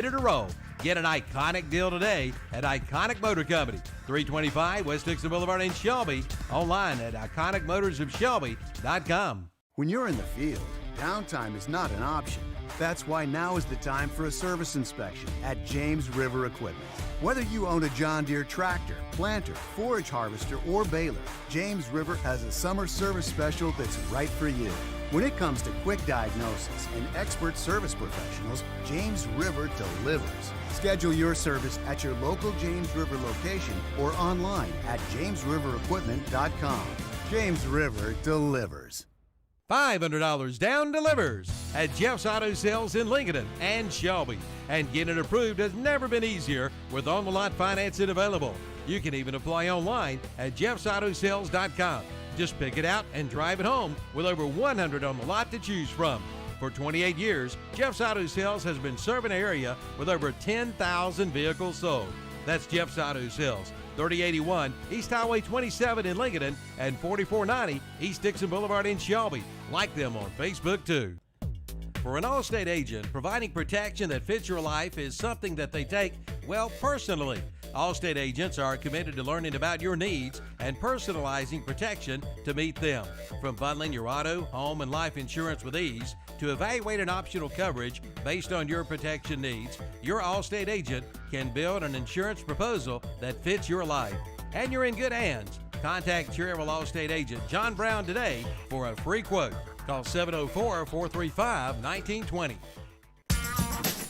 to roll. Get an iconic deal today at Iconic Motor Company, 325 West Dixon Boulevard in Shelby. Online at iconicmotorsofshelby.com. When you're in the field, downtime is not an option. That's why now is the time for a service inspection at James River Equipment. Whether you own a John Deere tractor, planter, forage harvester, or baler, James River has a summer service special that's right for you. When it comes to quick diagnosis and expert service professionals, James River delivers. Schedule your service at your local James River location or online at jamesriverequipment.com. James River delivers. $500 down delivers at Jeff's Auto Sales in Lincoln and Shelby. And getting it approved has never been easier with on-the-lot financing available. You can even apply online at jeffsautosales.com. Just pick it out and drive it home with over 100 on the lot to choose from. For 28 years, Jeff's Auto Sales has been serving the area with over 10,000 vehicles sold. That's Jeff's Auto Sales, 3081 East Highway 27 in Lincoln and 4490 East Dixon Boulevard in Shelby. Like them on Facebook too. For an Allstate agent, providing protection that fits your life is something that they take, well, personally. Allstate agents are committed to learning about your needs and personalizing protection to meet them. From bundling your auto, home, and life insurance with ease to evaluating optional coverage based on your protection needs, your Allstate agent can build an insurance proposal that fits your life. And you're in good hands. Contact Cherryville Allstate agent John Brown today for a free quote. Call 704-435-1920.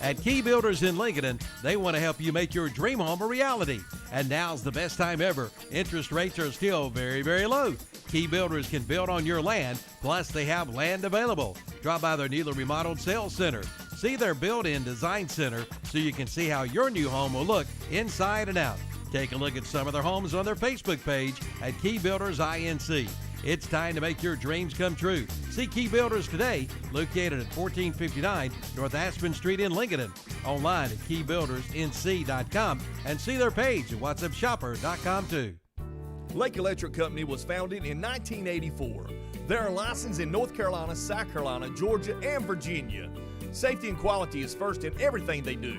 At Key Builders in Lincoln, they want to help you make your dream home a reality. And now's the best time ever. Interest rates are still very, very low. Key Builders can build on your land, plus they have land available. Drop by their newly remodeled sales center. See their built-in design center so you can see how your new home will look inside and out. Take a look at some of their homes on their Facebook page at Key Builders INC. It's time to make your dreams come true. See Key Builders today, located at 1459 North Aspen Street in Lincoln. Online at keybuildersnc.com and see their page at whatsupshopper.com too. Lake Electric Company was founded in 1984. They are licensed in North Carolina, South Carolina, Georgia, and Virginia. Safety and quality is first in everything they do.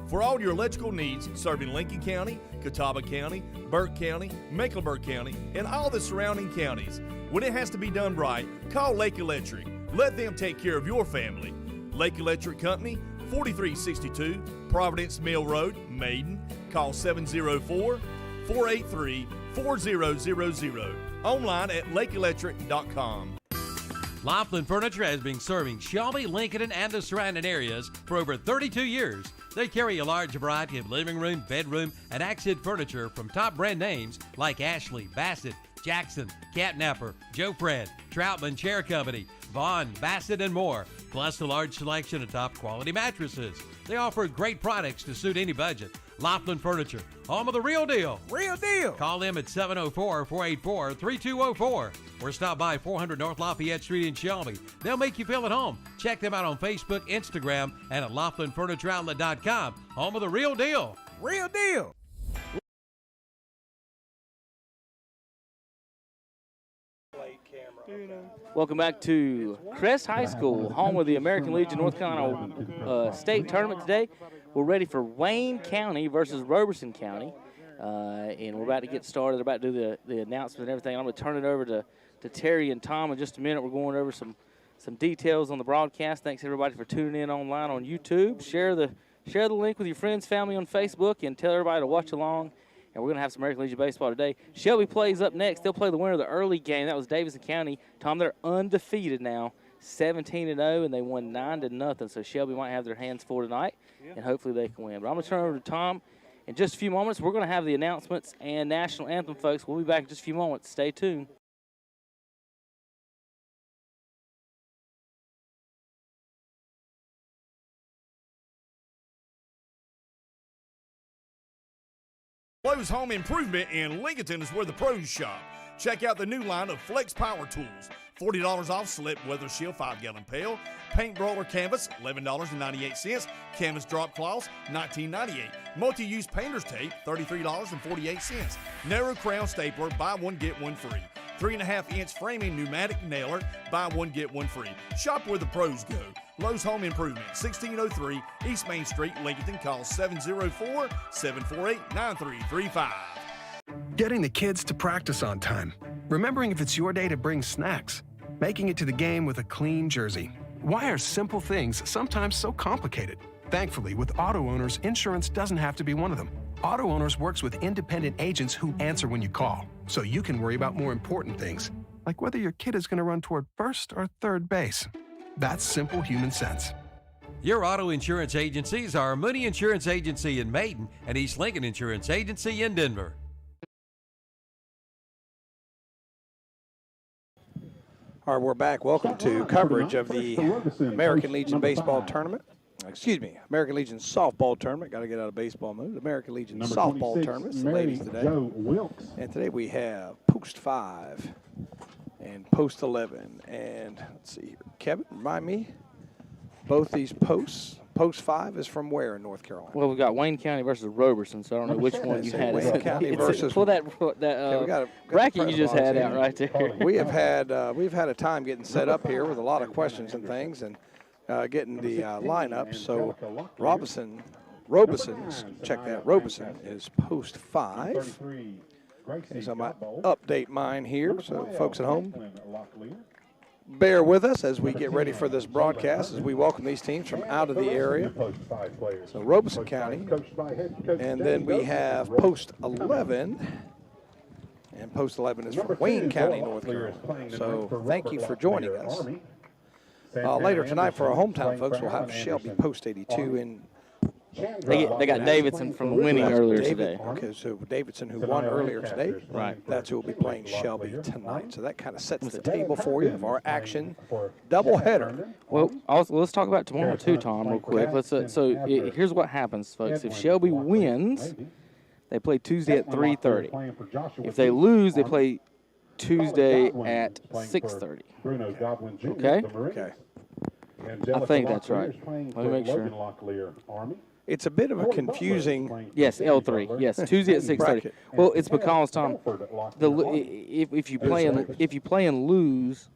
For all your electrical needs, serving Lincoln County, Catawba County, Burke County, Mecklenburg County, and all the surrounding counties. When it has to be done right, call Lake Electric. Let them take care of your family. Lake Electric Company, 4362 Providence Mill Road, Maiden. Call 704-483-4000. Online at lakeelectric.com. Laughlin Furniture has been serving Shelby, Lincoln, and the surrounding areas for over 32 years. They carry a large variety of living room, bedroom, and accent furniture from top brand names like Ashley, Bassett, Jackson, Catnapper, Joe Fred, Troutman Chair Company, Vaughn, Bassett, and more, plus a large selection of top quality mattresses. They offer great products to suit any budget. Laughlin Furniture, home of the real deal. Real deal. Call them at 704-484-3204 or stop by 400 North Lafayette Street in Shelby. They'll make you feel at home. Check them out on Facebook, Instagram, and at LaughlinFurnitureOutlet.com. Home of the real deal. Real deal. Welcome back to Crest High School, home of the American Legion North Carolina State Tournament today. We're ready for Wayne County versus Robeson County, and we're about to get started. They're about to do the announcement and everything. I'm going to turn it over to Terry and Tom in just a minute. We're going over some details on the broadcast. Thanks everybody for tuning in online on YouTube. Share the link with your friends, family on Facebook, and tell everybody to watch along. And we're going to have some American Legion baseball today. Shelby plays up next. They'll play the winner of the early game. That was Davidson County. Tom, they're undefeated now, 17-0, and they won 9-0. So Shelby might have their hands full tonight, and hopefully they can win. But I'm going to turn it over to Tom in just a few moments. We're going to have the announcements and national anthem, folks. We'll be back in just a few moments. Stay tuned. Lowe's Home Improvement in Lincoln is where the pros shop. Check out the new line of Flex Power Tools. $40 off Slip Weather Shield 5-gallon pail. Paint Broiler Canvas, $11.98. Canvas Drop Cloths, $19.98. Multi-use Painter's Tape, $33.48. Narrow Crown Stapler, buy one, get one free. 3.5-inch framing pneumatic nailer, buy one, get one free. Shop where the pros go. Lowe's Home Improvement, 1603 East Main Street, Lincoln. Call 704-748-9335. Getting the kids to practice on time. Remembering if it's your day to bring snacks. Making it to the game with a clean jersey. Why are simple things sometimes so complicated? Thankfully, with Auto Owners, insurance doesn't have to be one of them. Auto Owners works with independent agents who answer when you call, so you can worry about more important things, like whether your kid is going to run toward first or third base. That's simple human sense. Your auto insurance agencies are Mooney Insurance Agency in Maiden and East Lincoln Insurance Agency in Denver. All right, we're back. Welcome to coverage of the American Legion Baseball Tournament. Excuse me, American Legion Softball Tournament. Got to get out of baseball mode. American Legion Softball Tournament. It's the ladies today. And today we have Post 5 and Post 11. And let's see here. Kevin, remind me, both these posts. Post 5 is from where in North Carolina? Well, we've got Wayne County versus Robeson, so I don't know which one you had. Wayne County versus. Pull that bracket you just had out right there. We've had a time getting set up here with a lot of questions and things, and getting the lineup. So Robeson, check that. Robeson is Post 5. So I might update mine here, so folks at home, bear with us as we get ready for this broadcast as we welcome these teams from out of the area. So Robeson County, and then we have Post 11, and Post 11 is from Wayne County, North Carolina. So thank you for joining us. Later tonight for our hometown folks, we'll have Shelby Post 82 in. They got Davidson from winning earlier today. Okay, so Davidson, who won earlier today, right? That's who will be playing Shelby tonight. So that kind of sets the table for you of our action doubleheader. Well, also, let's talk about tomorrow too, Tom, real quick. Here's what happens, folks. If Shelby wins, they play Tuesday at 3:30. If they lose, they play Tuesday at 6:30. Okay. Okay. I think that's right. Let me make sure. It's a bit of a confusing. Yes, L3. Yes, Tuesday at 6:30. Well, it's because Tom, if you play and lose,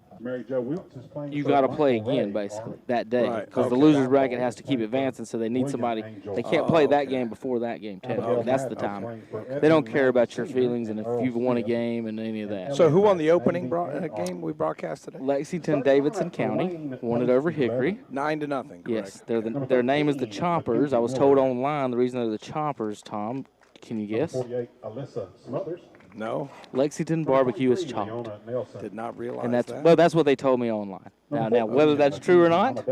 you got to play again basically that day because the losers bracket has to keep advancing, so they need somebody. They can't play that game before that game. Technically, that's the time. They don't care about your feelings and if you've won a game and any of that. So who won the opening game we broadcast today? Lexington Davidson County won it over Hickory. 9-0. Correct. Yes, their name is the Choppers. I was told online the reason they're the Choppers, Tom. Can you guess? No. Lexington barbecue is chopped. Did not realize and that. Well, that's what they told me online. Now, whether that's true or not,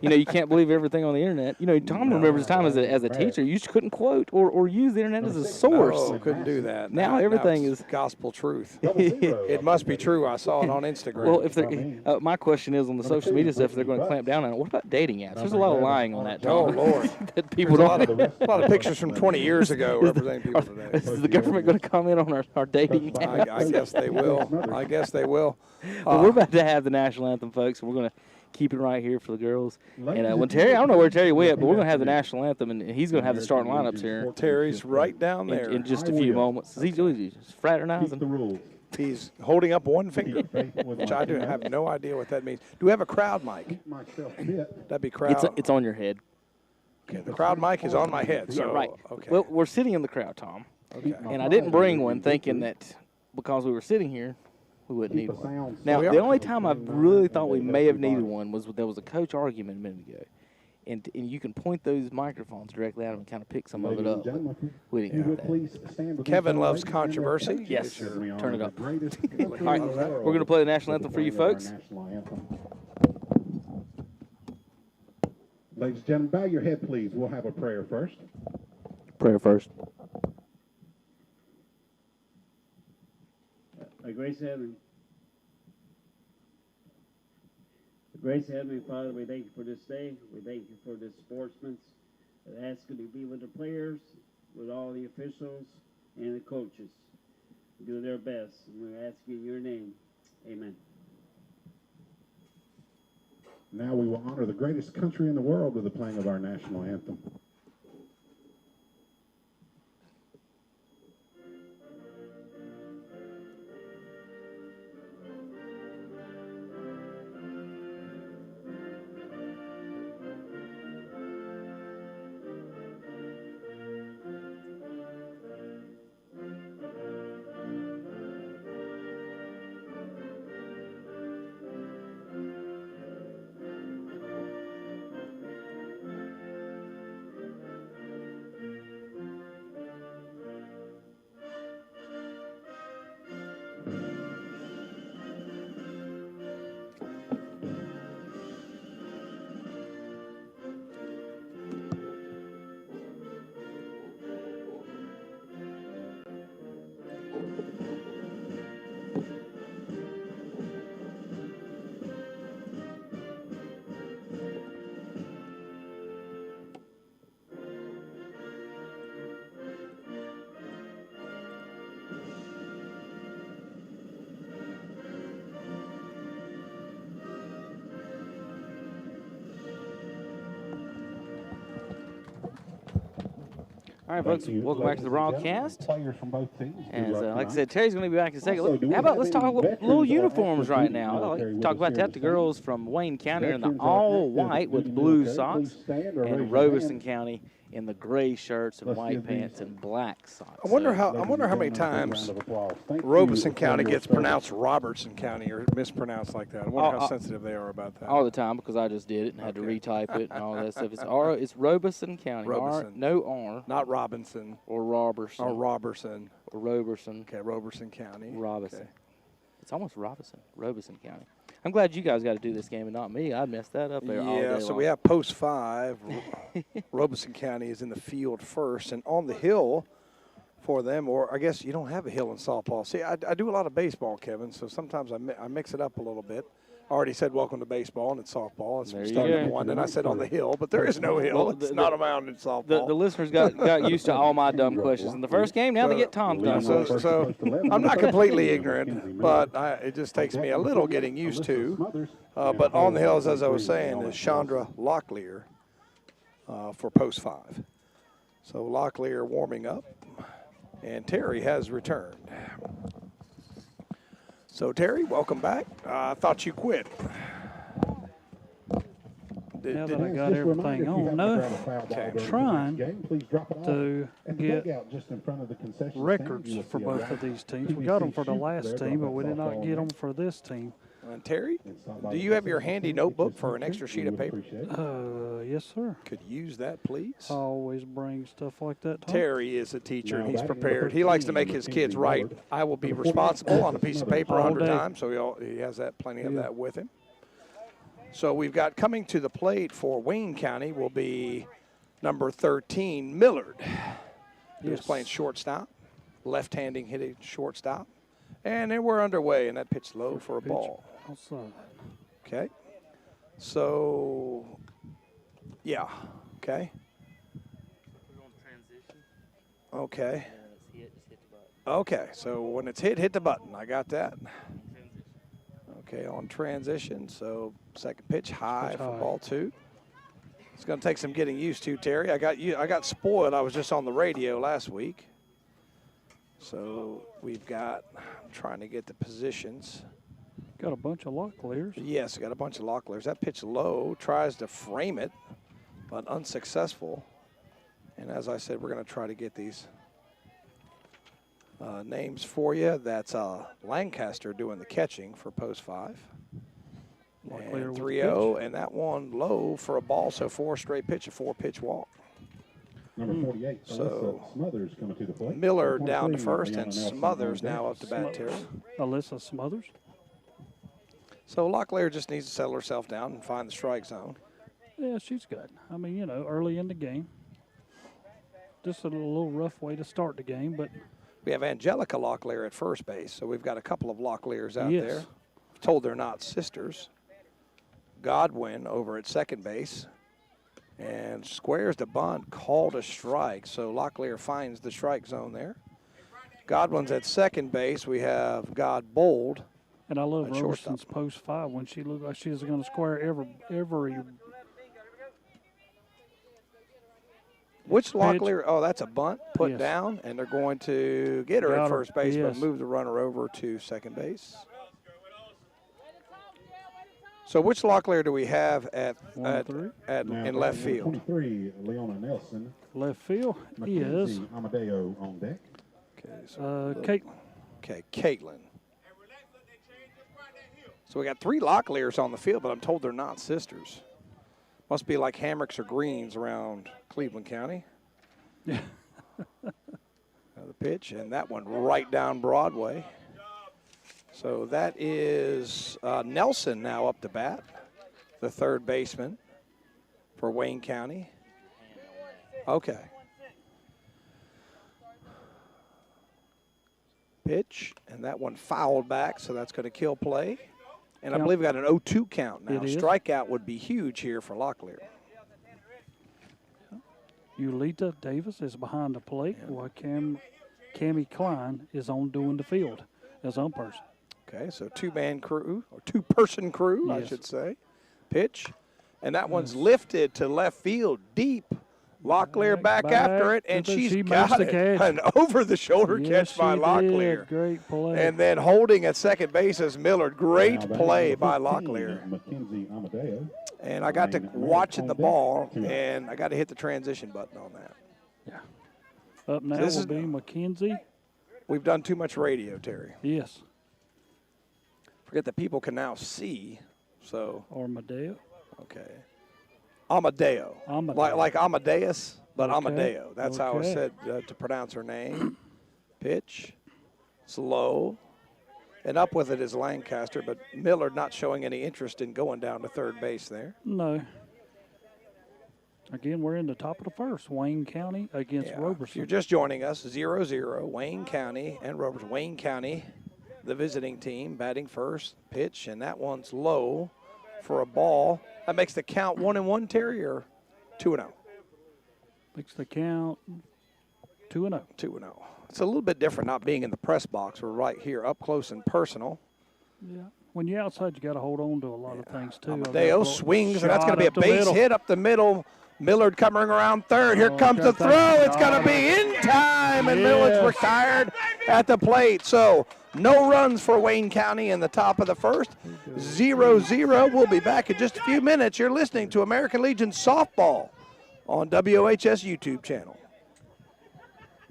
you can't believe everything on the internet. Tom remembers the time as a teacher, you just couldn't quote or use the internet as a source. No, couldn't do that. Now everything is gospel truth. It must be true. I saw it on Instagram. Well, if my question is on the social media stuff, if they're going to clamp down on it, what about dating apps? There's a lot of lying on that. Oh Lord, that people don't. A lot of pictures from 20 years ago representing people today. Is the government going to comment on our dating apps? I guess they will. I guess they will. Well, we're about to have the national anthem, folks. We're going to keep it right here for the girls. And when Terry, I don't know where Terry went, but we're going to have the national anthem, and he's going to have the starting lineups here. Terry's right down there. In just a few moments. He's fraternizing. He's holding up one finger, which I have no idea what that means. Do we have a crowd mic? That'd be crowd. It's on your head. Okay, the crowd mic is on my head. So, yeah, right. Okay. Well, we're sitting in the crowd, Tom. Okay. And I didn't bring one thinking that because we were sitting here, we wouldn't need one. Now, the only time I really thought we may have needed one was there was a coach argument a minute ago. And you can point those microphones directly at them and kind of pick some of it up. We didn't get that. Kevin loves controversy. Yes, turn it up. All right, we're going to play the national anthem for you folks. Ladies and gentlemen, bow your head, please. We'll have a prayer first. Prayer first. Our gracious Heavenly Father, we thank you for this day. We thank you for the sportsmen. I ask you to be with the players, with all the officials, and the coaches. Do their best. And we ask you in your name. Amen. Now we will honor the greatest country in the world with the playing of our national anthem. All right, folks, welcome back to the broadcast. Players from both teams. And like I said, Terry's going to be back in a second. How about let's talk about little uniforms right now. Talk about that. The girls from Wayne County are in the all white with blue socks, and Robeson County in the gray shirts and white pants and black socks. I wonder how many times Robeson County gets pronounced Robertson County or mispronounced like that. I wonder how sensitive they are about that. All the time, because I just did it and had to retype it and all that stuff. It's Robeson County. Robeson. No R. Not Robinson. Or Roberson. Or Roberson. Or Roberson. Okay, Robeson County. Robeson. Okay. It's almost Robeson County. I'm glad you guys got to do this game and not me. I messed that up there all day Yeah, so long. we have post 5. Robeson County is in the field first, and on the hill for them, or I guess you don't have a hill in softball. See, I do a lot of baseball, Kevin, so sometimes I mix it up a little bit. I already said welcome to baseball, and it's softball. It's starting one, and I said on the hill, but there is no hill. Well, it's not a mound in softball. The listeners got used to all my dumb questions in the first game. Now they get Tom's dumb questions. So I'm not completely ignorant, but it just takes me a little getting used to. But on the hills, as I was saying, is Chandra Locklear for post 5. So Locklear warming up, and Terry has returned. So, Terry, welcome back. I thought you quit. Now that I got everything on, no, trying to get records for both of these teams. We got them for the last team, but we did not get them for this team. And Terry, do you have your handy notebook for an extra sheet of paper? Yes, sir. Could use that, please. I always bring stuff like that, Tom. Terry is a teacher, and he's prepared. He likes to make his kids write. I will be responsible on a piece of paper 100 times, so he has that plenty of that with him. So we've got coming to the plate for Wayne County will be number 13, Millard. He was playing shortstop, left-handing hitting shortstop. And then we're underway, and that pitch low for a ball. Okay. So, yeah. Okay. Okay. Okay, so when it's hit the button. I got that. Okay, on transition. So second pitch high for ball 2. It's going to take some getting used to, Terry. I got spoiled. I was just on the radio last week. So we've got, I'm trying to get the positions. Got a bunch of Locklears. Yes, got a bunch of Locklears. That pitch low, tries to frame it, but unsuccessful. And as I said, we're going to try to get these names for you. That's Lancaster doing the catching for post 5. And 3-0, and that one low for a ball, so 4 straight pitch, a 4-pitch walk. Number 48, so Smothers coming to the plate. Miller down to first, and Smothers now up to bat, Terry. Alyssa Smothers. So Locklear just needs to settle herself down and find the strike zone. Yeah, she's good. I mean, early in the game. Just a little rough way to start the game, but. We have Angelica Locklear at first base, so we've got a couple of Locklears out there. Told they're not sisters. Godwin over at second base. And squares the bunt, called a strike. So Locklear finds the strike zone there. Godwin's at second base. We have Godbold. And I love Roberson's post 5 when she looked like she was going to square every. Which Locklear? Oh, that's a bunt put down, and they're going to get her at first base, but move the runner over to second base. So which Locklear do we have in left field? 23, Leona Nelson. Left field is Amadeo on deck. Okay, so Caitlin. Okay, Caitlin. So we got 3 Locklears on the field, but I'm told they're not sisters. Must be like hammocks or greens around Cleveland County. Yeah. The pitch, and that one right down Broadway. So that is Nelson now up to bat, the third baseman for Wayne County. Okay. Pitch, and that one fouled back, so that's going to kill play. And I believe we got an 0-2 count now. Strikeout would be huge here for Locklear. Yulita Davis is behind the plate, while Cammie Klein is on doing the field as umpires. Okay, so 2-man crew, or 2-person crew, I should say. Pitch, and that one's lifted to left field deep. Locklear back after it, and she's got it. An over-the-shoulder catch by Locklear. Great play. And then holding at second base is Millard. Great play by Locklear. And I got to watching the ball, and I got to hit the transition button on that. Yeah. Up now will be McKenzie. We've done too much radio, Terry. Yes. Forget that people can now see, so. Or Medeo. Okay. Amadeo. Like Amadeus, but okay. Amadeo. That's how it's said to pronounce her name. Pitch. Slow. And up with it is Lancaster, but Millard not showing any interest in going down to third base there. No. Again, we're in the top of the first. Wayne County against Robeson. If you're just joining us, 0-0, Wayne County and Robeson. Wayne County, the visiting team, batting first. Pitch, and that one's low for a ball. That makes the count 1-1, Terry, or 2-0? Makes the count 2-0. 2-0. It's a little bit different not being in the press box. We're right here up close and personal. Yeah. When you're outside, you got to hold on to a lot of things, too. Amadeo swings, and that's going to be a base hit up the middle. Millard coming around third. Here comes the throw. It's going to be in time, and Millard's retired at the plate. So no runs for Wayne County in the top of the first. 0-0. We'll be back in just a few minutes. You're listening to American Legion Softball on WOHS YouTube channel.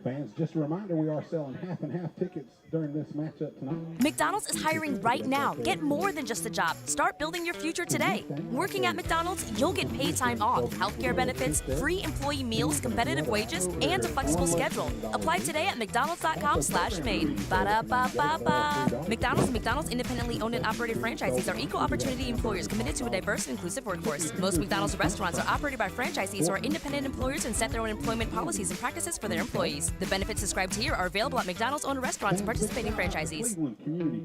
Fans, just a reminder, we are selling half-and-half tickets during this matchup tonight. McDonald's is hiring right now. Get more than just a job. Start building your future today. Working at McDonald's, you'll get paid time off, healthcare benefits, free employee meals, competitive wages, and a flexible schedule. Apply today at mcdonalds.com/made. Ba-da-ba-ba-ba. McDonald's independently owned and operated franchisees are equal opportunity employers committed to a diverse and inclusive workforce. Most McDonald's restaurants are operated by franchisees who are independent employers and set their own employment policies and practices for their employees. The benefits described here are available at McDonald's-owned restaurants and participating franchisees.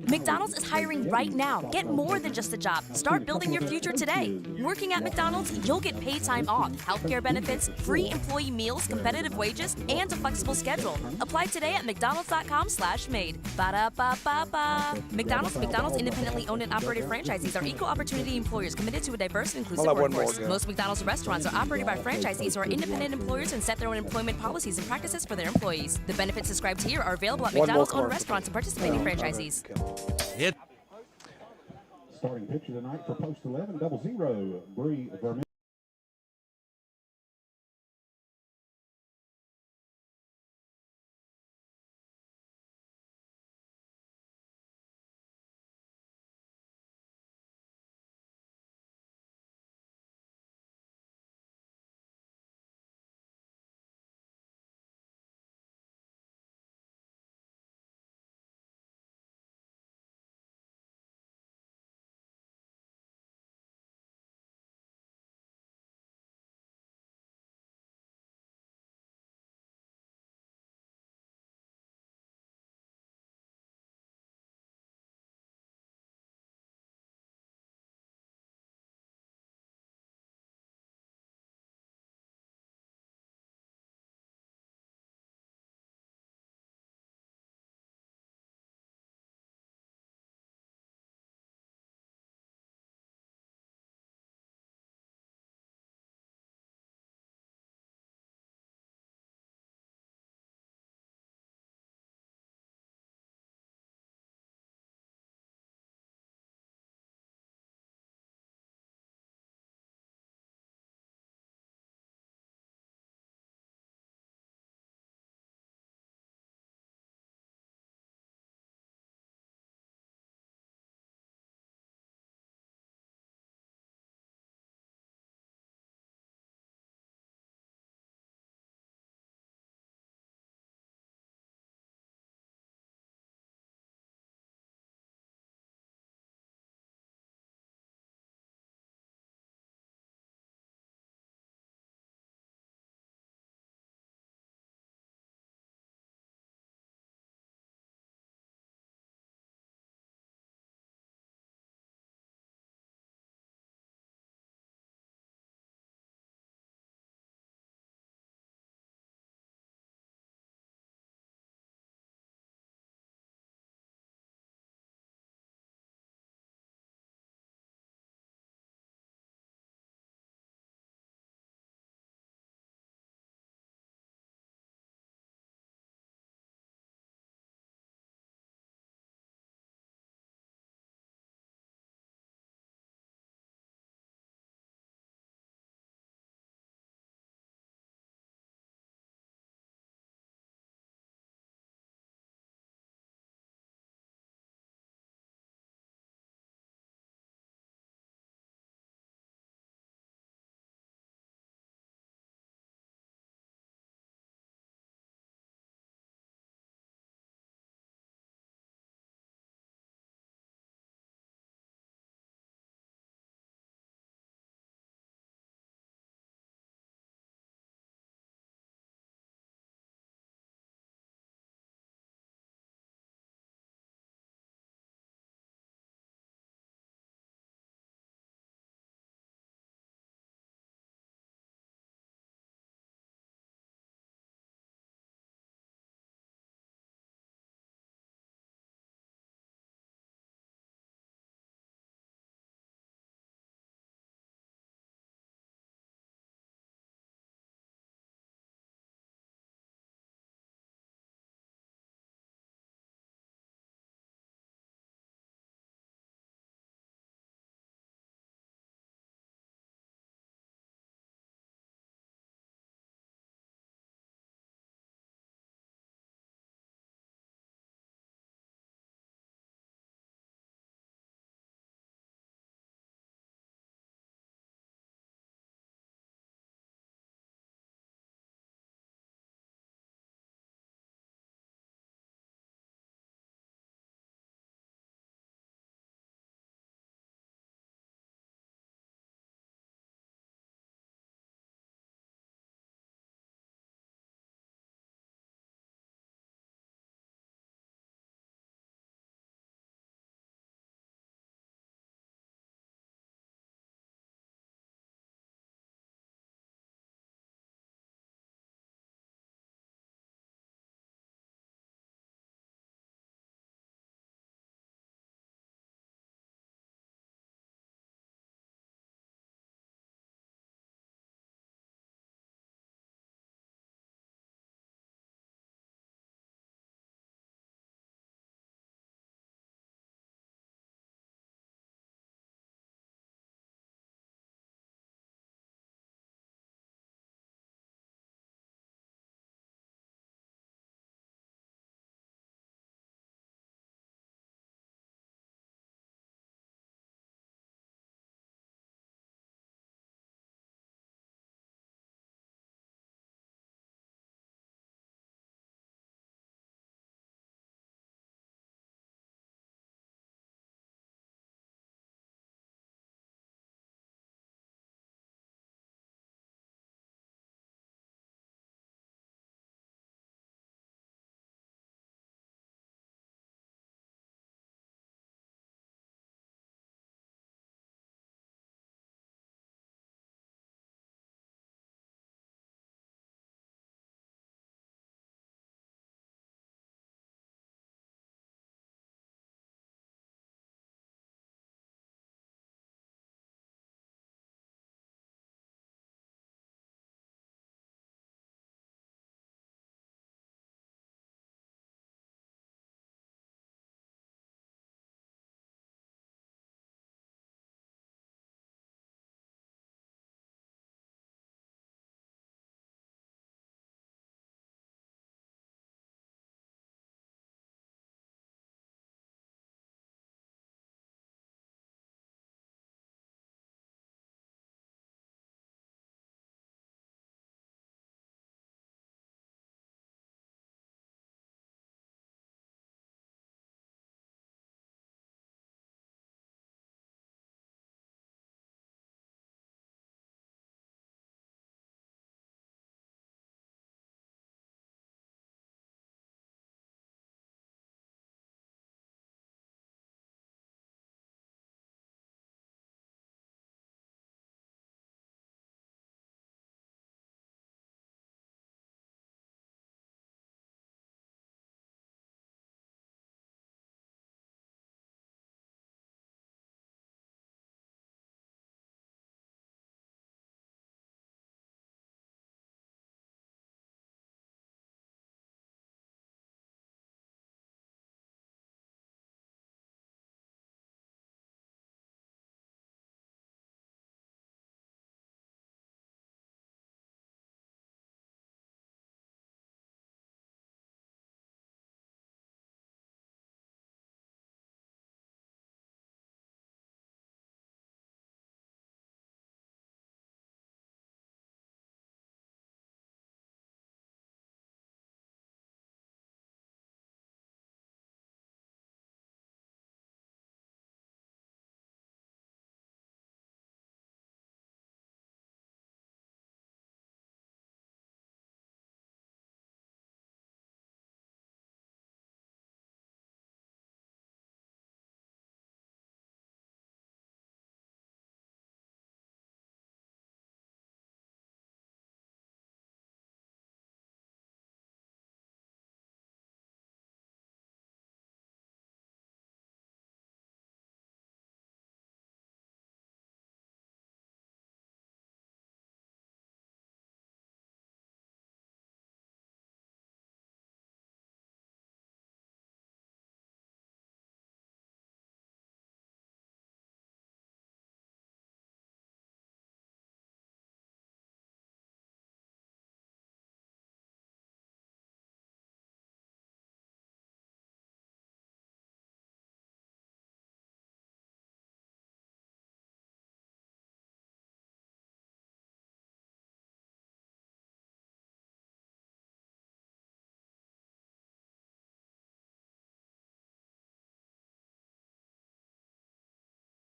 McDonald's is hiring right now. Get more than just a job. Start building your future today. Working at McDonald's, you'll get paid time off, healthcare benefits, free employee meals, competitive wages, and a flexible schedule. Apply today at mcdonalds.com/made. Ba-da-ba-ba-ba. McDonald's independently owned and operated franchisees are equal opportunity employers committed to a diverse and inclusive workforce. Most McDonald's restaurants are operated by franchisees who are independent employers and set their own employment policies and practices for their employees. The benefits described here are available at McDonald's-owned restaurants and participating franchisees. Starting pitcher tonight for post 11, 0-0, Bree Vermillion.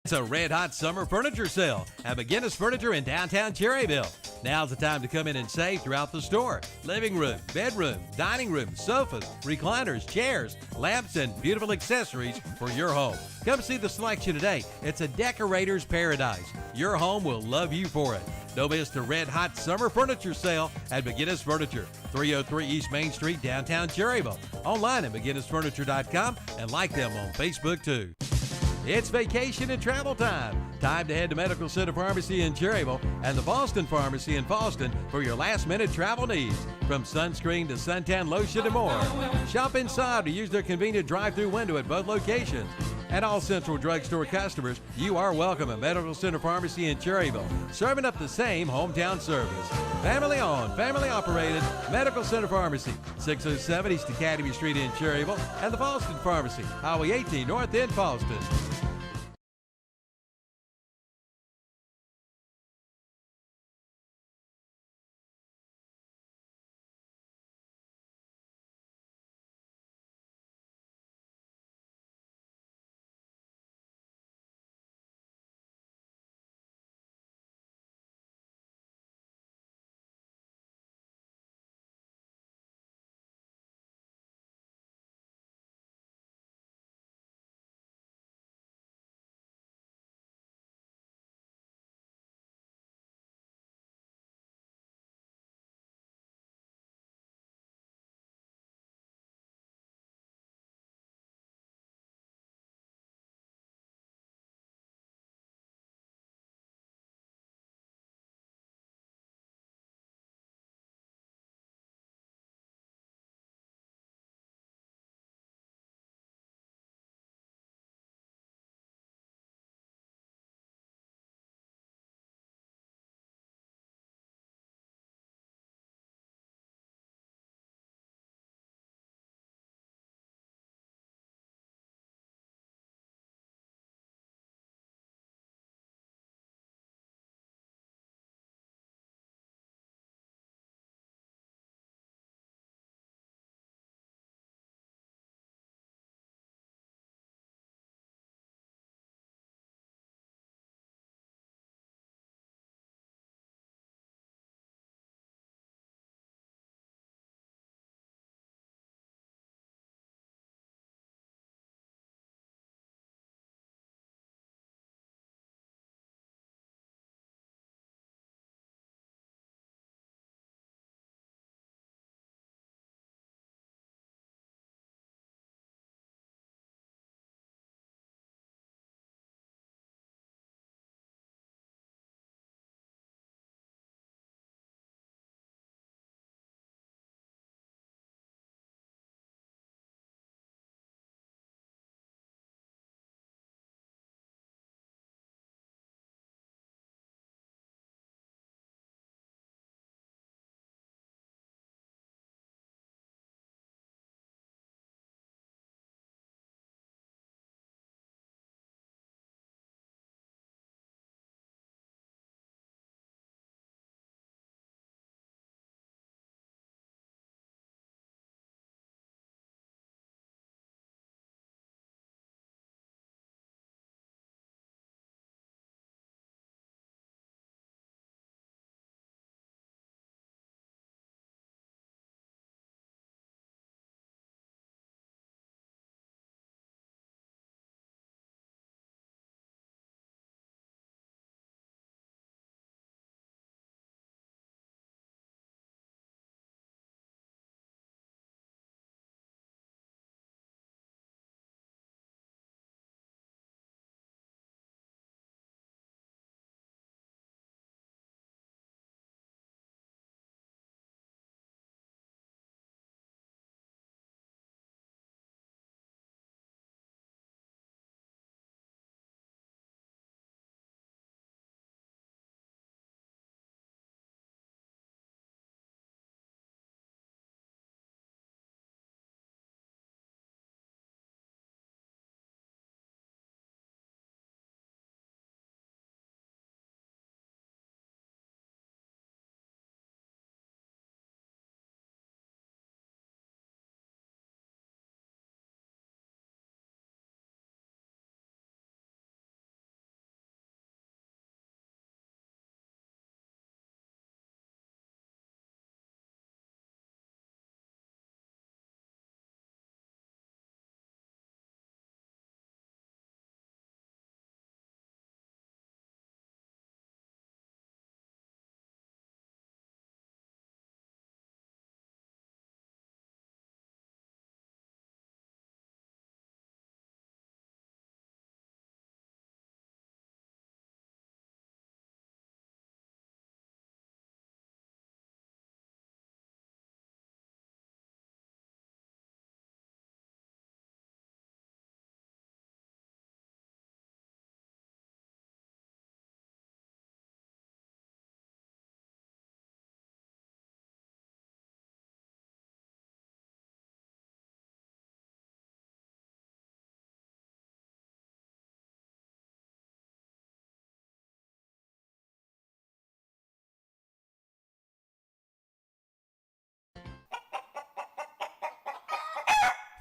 It's a red-hot summer furniture sale at McGinnis Furniture in downtown Cherryville. Now's the time to come in and save throughout the store. Living room, bedroom, dining room, sofas, recliners, chairs, lamps, and beautiful accessories for your home. Come see the selection today. It's a decorator's paradise. Your home will love you for it. Don't miss the red-hot summer furniture sale at McGinnis Furniture, 303 East Main Street, downtown Cherryville. Online at McGinnisFurniture.com and like them on Facebook, too. It's vacation and travel time. Time to head to Medical Center Pharmacy in Cherryville and the Boston Pharmacy in Boston for your last-minute travel needs. From sunscreen to suntan lotion and more. Shop inside or use their convenient drive-through window at both locations. And all Central Drugstore customers, you are welcome at Medical Center Pharmacy in Cherryville, serving up the same hometown service. Family-owned, family-operated Medical Center Pharmacy, 607 East Academy Street in Cherryville, and the Boston Pharmacy, Highway 18 North in Boston.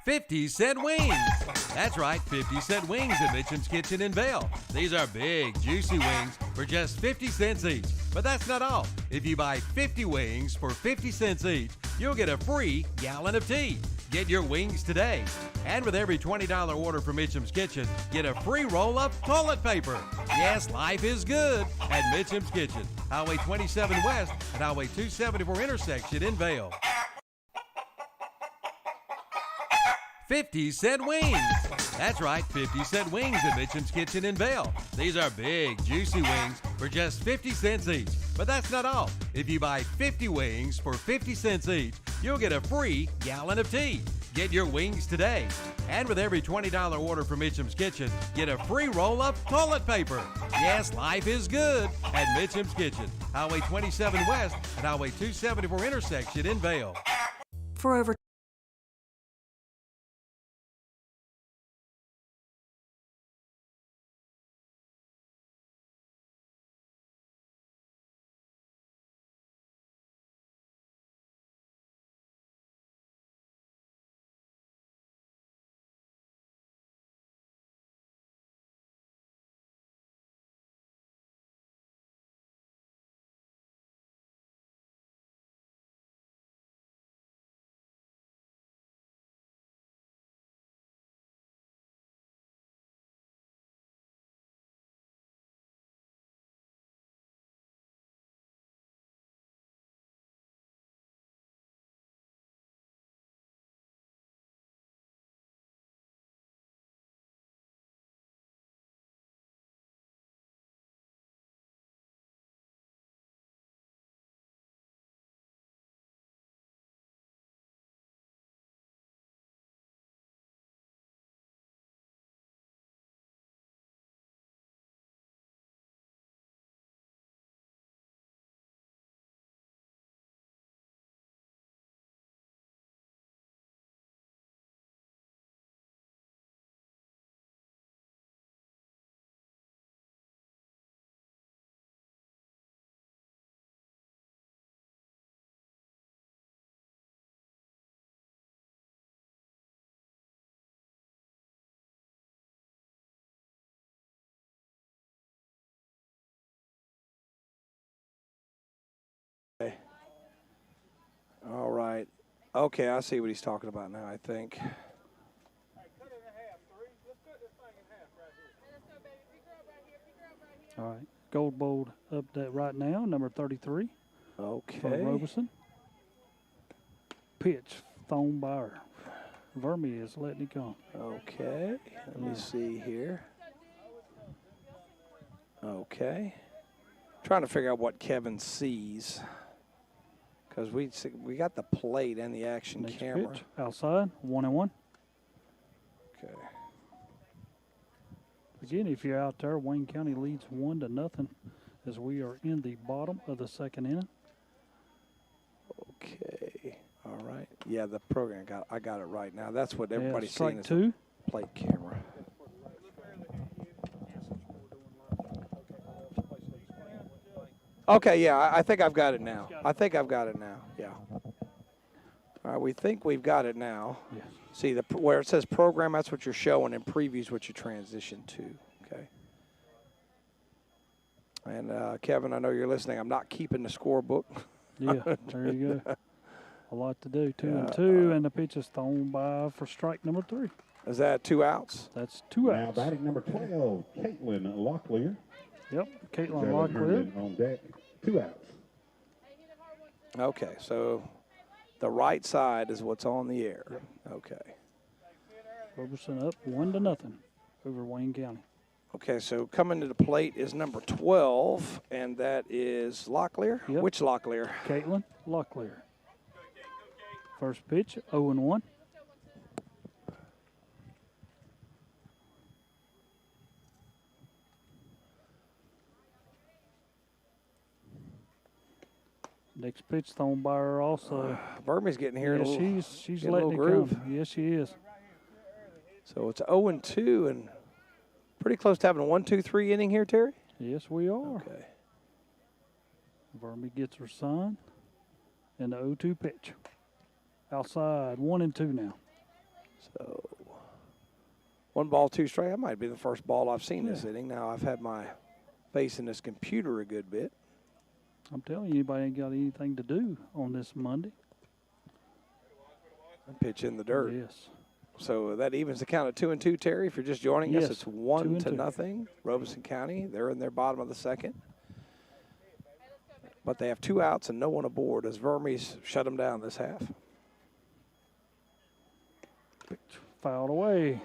50-cent wings. That's right, 50-cent wings at Mitchum's Kitchen in Vail. These are big, juicy wings for just 50 cents each. But that's not all. If you buy 50 wings for 50 cents each, you'll get a free gallon of tea. Get your wings today. And with every $20 order from Mitchum's Kitchen, get a free roll of toilet paper. Yes, life is good at Mitchum's Kitchen. Highway 27 West and Highway 274 intersection in Vail. 50-cent wings. That's right, 50-cent wings at Mitchum's Kitchen in Vail. These are big, juicy wings for just 50 cents each. But that's not all. If you buy 50 wings for 50 cents each, you'll get a free gallon of tea. Get your wings today. And with every $20 order from Mitchum's Kitchen, get a free roll of toilet paper. Yes, life is good at Mitchum's Kitchen. Highway 27 West and Highway 274 intersection in Vail. For over All right. Okay, I see what he's talking about now, I think. All right. Gold Bowl update right now, number 33. Okay. For Robeson. Pitch thrown by her. Vermi is letting it go. Okay. Let me see here. Okay. Trying to figure out what Kevin sees. Because we got the plate and the action Next camera. Pitch, outside, 1-1. Okay. Again, if you're out there, Wayne County leads 1-0 as we are in the bottom of the second inning. Okay. All right. Yeah, the program I got it right now. That's what everybody's seeing is two. The plate camera. Okay, yeah, I think I've got it now. Yeah. All right, we think we've got it now. Yes. See, where it says program, that's what you're showing, and previews what you transition to, okay? And, Kevin, I know you're listening. I'm not keeping the scorebook. Yeah, there you go. A lot to do. 2-2, and the pitch is thrown by for strike number 3. Is that 2 outs? That's 2 Now outs. batting number 12, Caitlin Locklear. Yep, Caitlin Locklear. On deck, 2 outs. Okay, so the right side is what's on the air. Yep. Okay. Robeson up 1-0 over Wayne County. Okay, so coming to the plate is number 12, and that is Locklear. Yep. Which Locklear? Caitlin Locklear. First pitch, 0-1. Next pitch thrown by her also. Vermi's getting here. Yeah, she's letting it come. Yes, she is. So it's 0-2 and pretty close to having a 1-2-3 inning here, Terry? Yes, we are. Okay. Vermi gets her sign. And the 0-2 pitch. Outside, 1-2 now. So 1 ball, 2 strike. That might be the first ball I've seen this inning. Now, I've had my face in this computer a good bit. I'm telling you, anybody ain't got anything to do on this Monday. Pitch in the dirt. Yes. So that evens the count at 2-2, Terry. If you're just joining us, it's 1-0. 2-2. Robeson County, they're in their bottom of the second. But they have 2 outs and no one aboard as Vermes shut them down this half. Fouled away.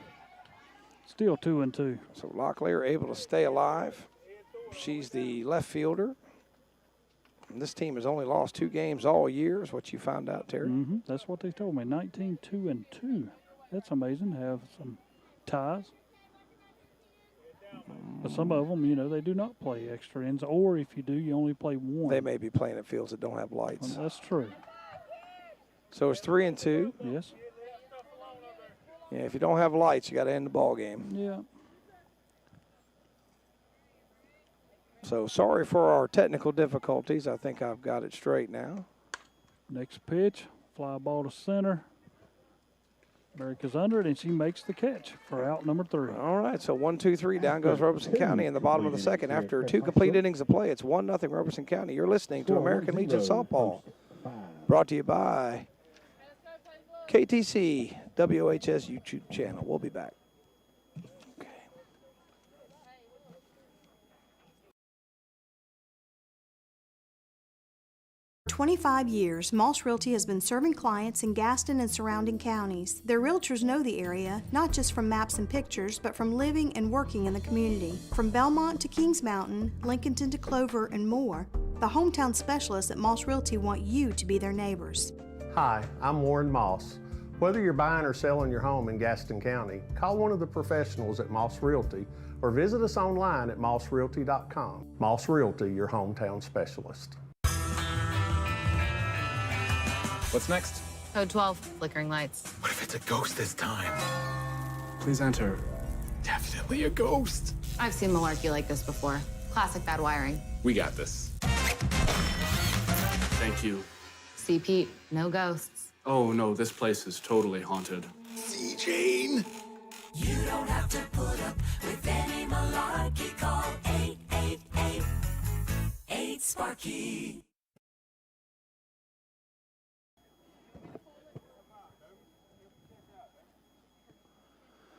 Still 2-2. So Locklear able to stay alive. She's the left fielder. And this team has only lost 2 games all year, is what you found out, Terry. That's what they told me. 19-2-2. That's amazing to have some ties. But some of them, you know, they do not play extra innings, or if you do, you only play 1. They may be playing at fields that don't have lights. Well, that's true. So it's 3-2. Yes. Yeah, if you don't have lights, you got to end the ball game. Yeah. So sorry for our technical difficulties. I think I've got it straight now. Next pitch, fly ball to center. America's under it, and she makes the catch for out number 3. All right, so 1-2-3, down goes Robeson County in the bottom of the second. After 2 complete innings of play, it's 1-0 Robeson County. You're listening to American Legion Softball, brought to you by KTC WHS YouTube channel. We'll be back. 25 years, Moss Realty has been serving clients in Gaston and surrounding counties. Their realtors know the area, not just from maps and pictures, but from living and working in the community. From Belmont to Kings Mountain, Lincolnton to Clover, and more, the hometown specialists at Moss Realty want you to be their neighbors. Hi, I'm Warren Moss. Whether you're buying or selling your home in Gaston County, call one of the professionals at Moss Realty or visit us online at mossrealty.com. Moss Realty, your hometown specialist. What's next? Code 12, flickering lights. What if it's a ghost this time? Please enter. Definitely a ghost. I've seen malarkey like this before. Classic bad wiring. We got this. Thank you. See, Pete, no ghosts. Oh, no, this place is totally haunted. See, Jane? You don't have to put up with any malarkey. Call 888-8-SPARKY.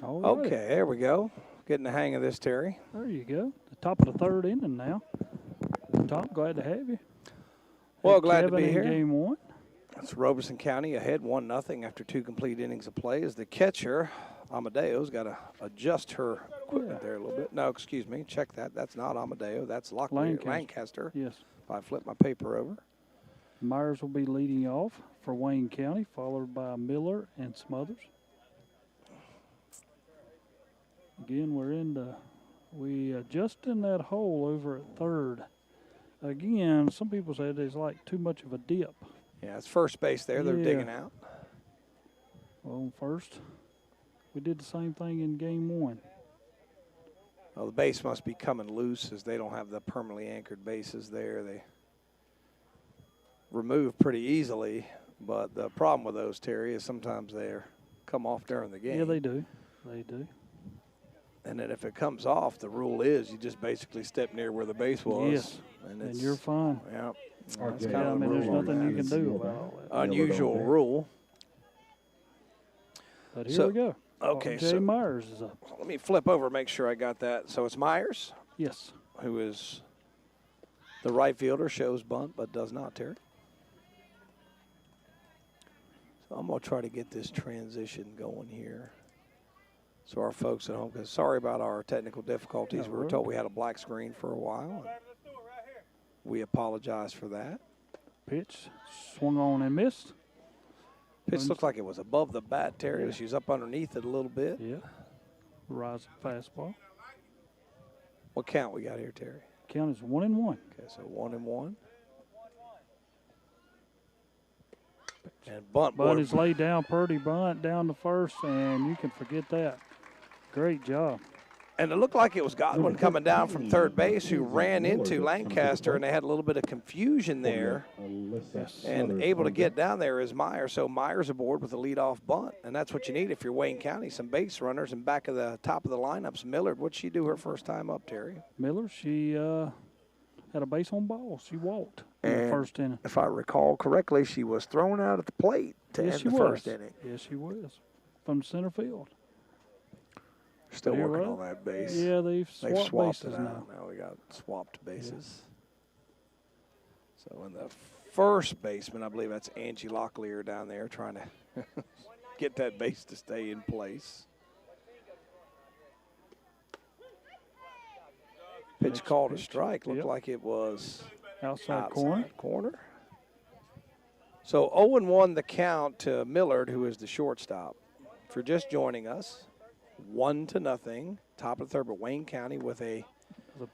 Okay, there we go. Getting the hang of this, Terry. There you go. The top of the 3rd inning now. Tom, glad to have you. Well, Hey, glad Kevin to be in here. Game 1. It's Robeson County ahead 1-0 after 2 complete innings of play. As the catcher, Amadeo's got to adjust her equipment there a little bit. No, excuse me. Check that. That's not Amadeo. That's Lancaster. Yes. If I flip my paper over. Myers will be leading off for Wayne County, followed by Miller and Smothers. Again, we adjusting that hole over at 3rd. Again, some people said there's like too much of a dip. Yeah, it's first base there. They're digging out. Well, first, we did the same thing in Game 1. Well, the base must be coming loose as they don't have the permanently anchored bases there. They remove pretty easily, but the problem with those, Terry, is sometimes they come off during the game. Yeah, they do. They do. And then if it comes off, the rule is you just basically step near where the base was. Yes, and you're fine. Yeah. That's kind of the rule. There's nothing you can do about all that. Unusual rule. But here we go. Okay, Jay Myers is up. Let me flip over and make sure I got that. So it's Myers? Yes. Who is the right fielder, shows bunt, but does not, Terry. So I'm going to try to get this transition going here. So our folks at home, because sorry about our technical difficulties. We were told we had a black screen for a while. We apologize for that. Pitch swung on and missed. Pitch looked like it was above the bat, Terry. Yeah. She was up underneath it a little bit. Yeah. Rising fastball. What count we got here, Terry? Count is 1-1. Okay, so 1-1. And bunt. Bunt is laid down, Purdy bunt down to first, and you can forget that. Great job. And it looked like it was Godwin coming down from third base who ran into Lancaster, and they had a little bit of confusion there. And able to get down there is Myers. So Myers aboard with a leadoff bunt, and that's what you need if you're Wayne County, some base runners. And back of the top of the lineups, Millard. What'd she do her first time up, Terry? Miller, she had a base on ball. She walked in the first inning. If I recall correctly, she was thrown out at the plate to end the first inning. Yes, she was, from center field. Still working on that base. Yeah, they've swapped bases it now. Now we got swapped bases. Yeah. So in the first baseman, I believe that's Angie Locklear down there trying to get that base to stay in place. Pitch called a strike. Looked like it was outside corner. So 0-1 the count to Millard, who is the shortstop. For just joining us, 1-0, top of the third, but Wayne County with a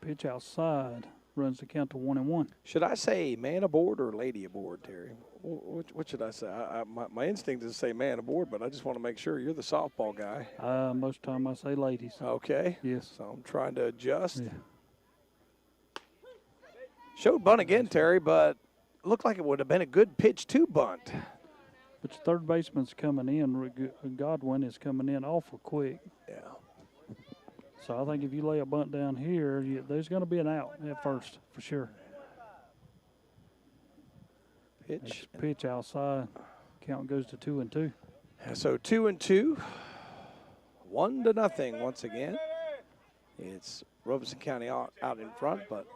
pitch outside runs the count to 1-1. Should I say man aboard or lady aboard, Terry? What should I say? My instinct is to say man aboard, but I just want to make sure you're the softball guy. Most of the time I say ladies. Okay. Yes. So I'm trying to adjust. Yeah. Showed bunt again, Terry, but looked like it would have been a good pitch to bunt. But the third baseman's coming in. Godwin is coming in awful quick. Yeah. So I think if you lay a bunt down here, there's going to be an out at first for sure. Pitch outside. Count goes to 2-2. So 2-2. 1-0 once again. It's Robeson County out in front, but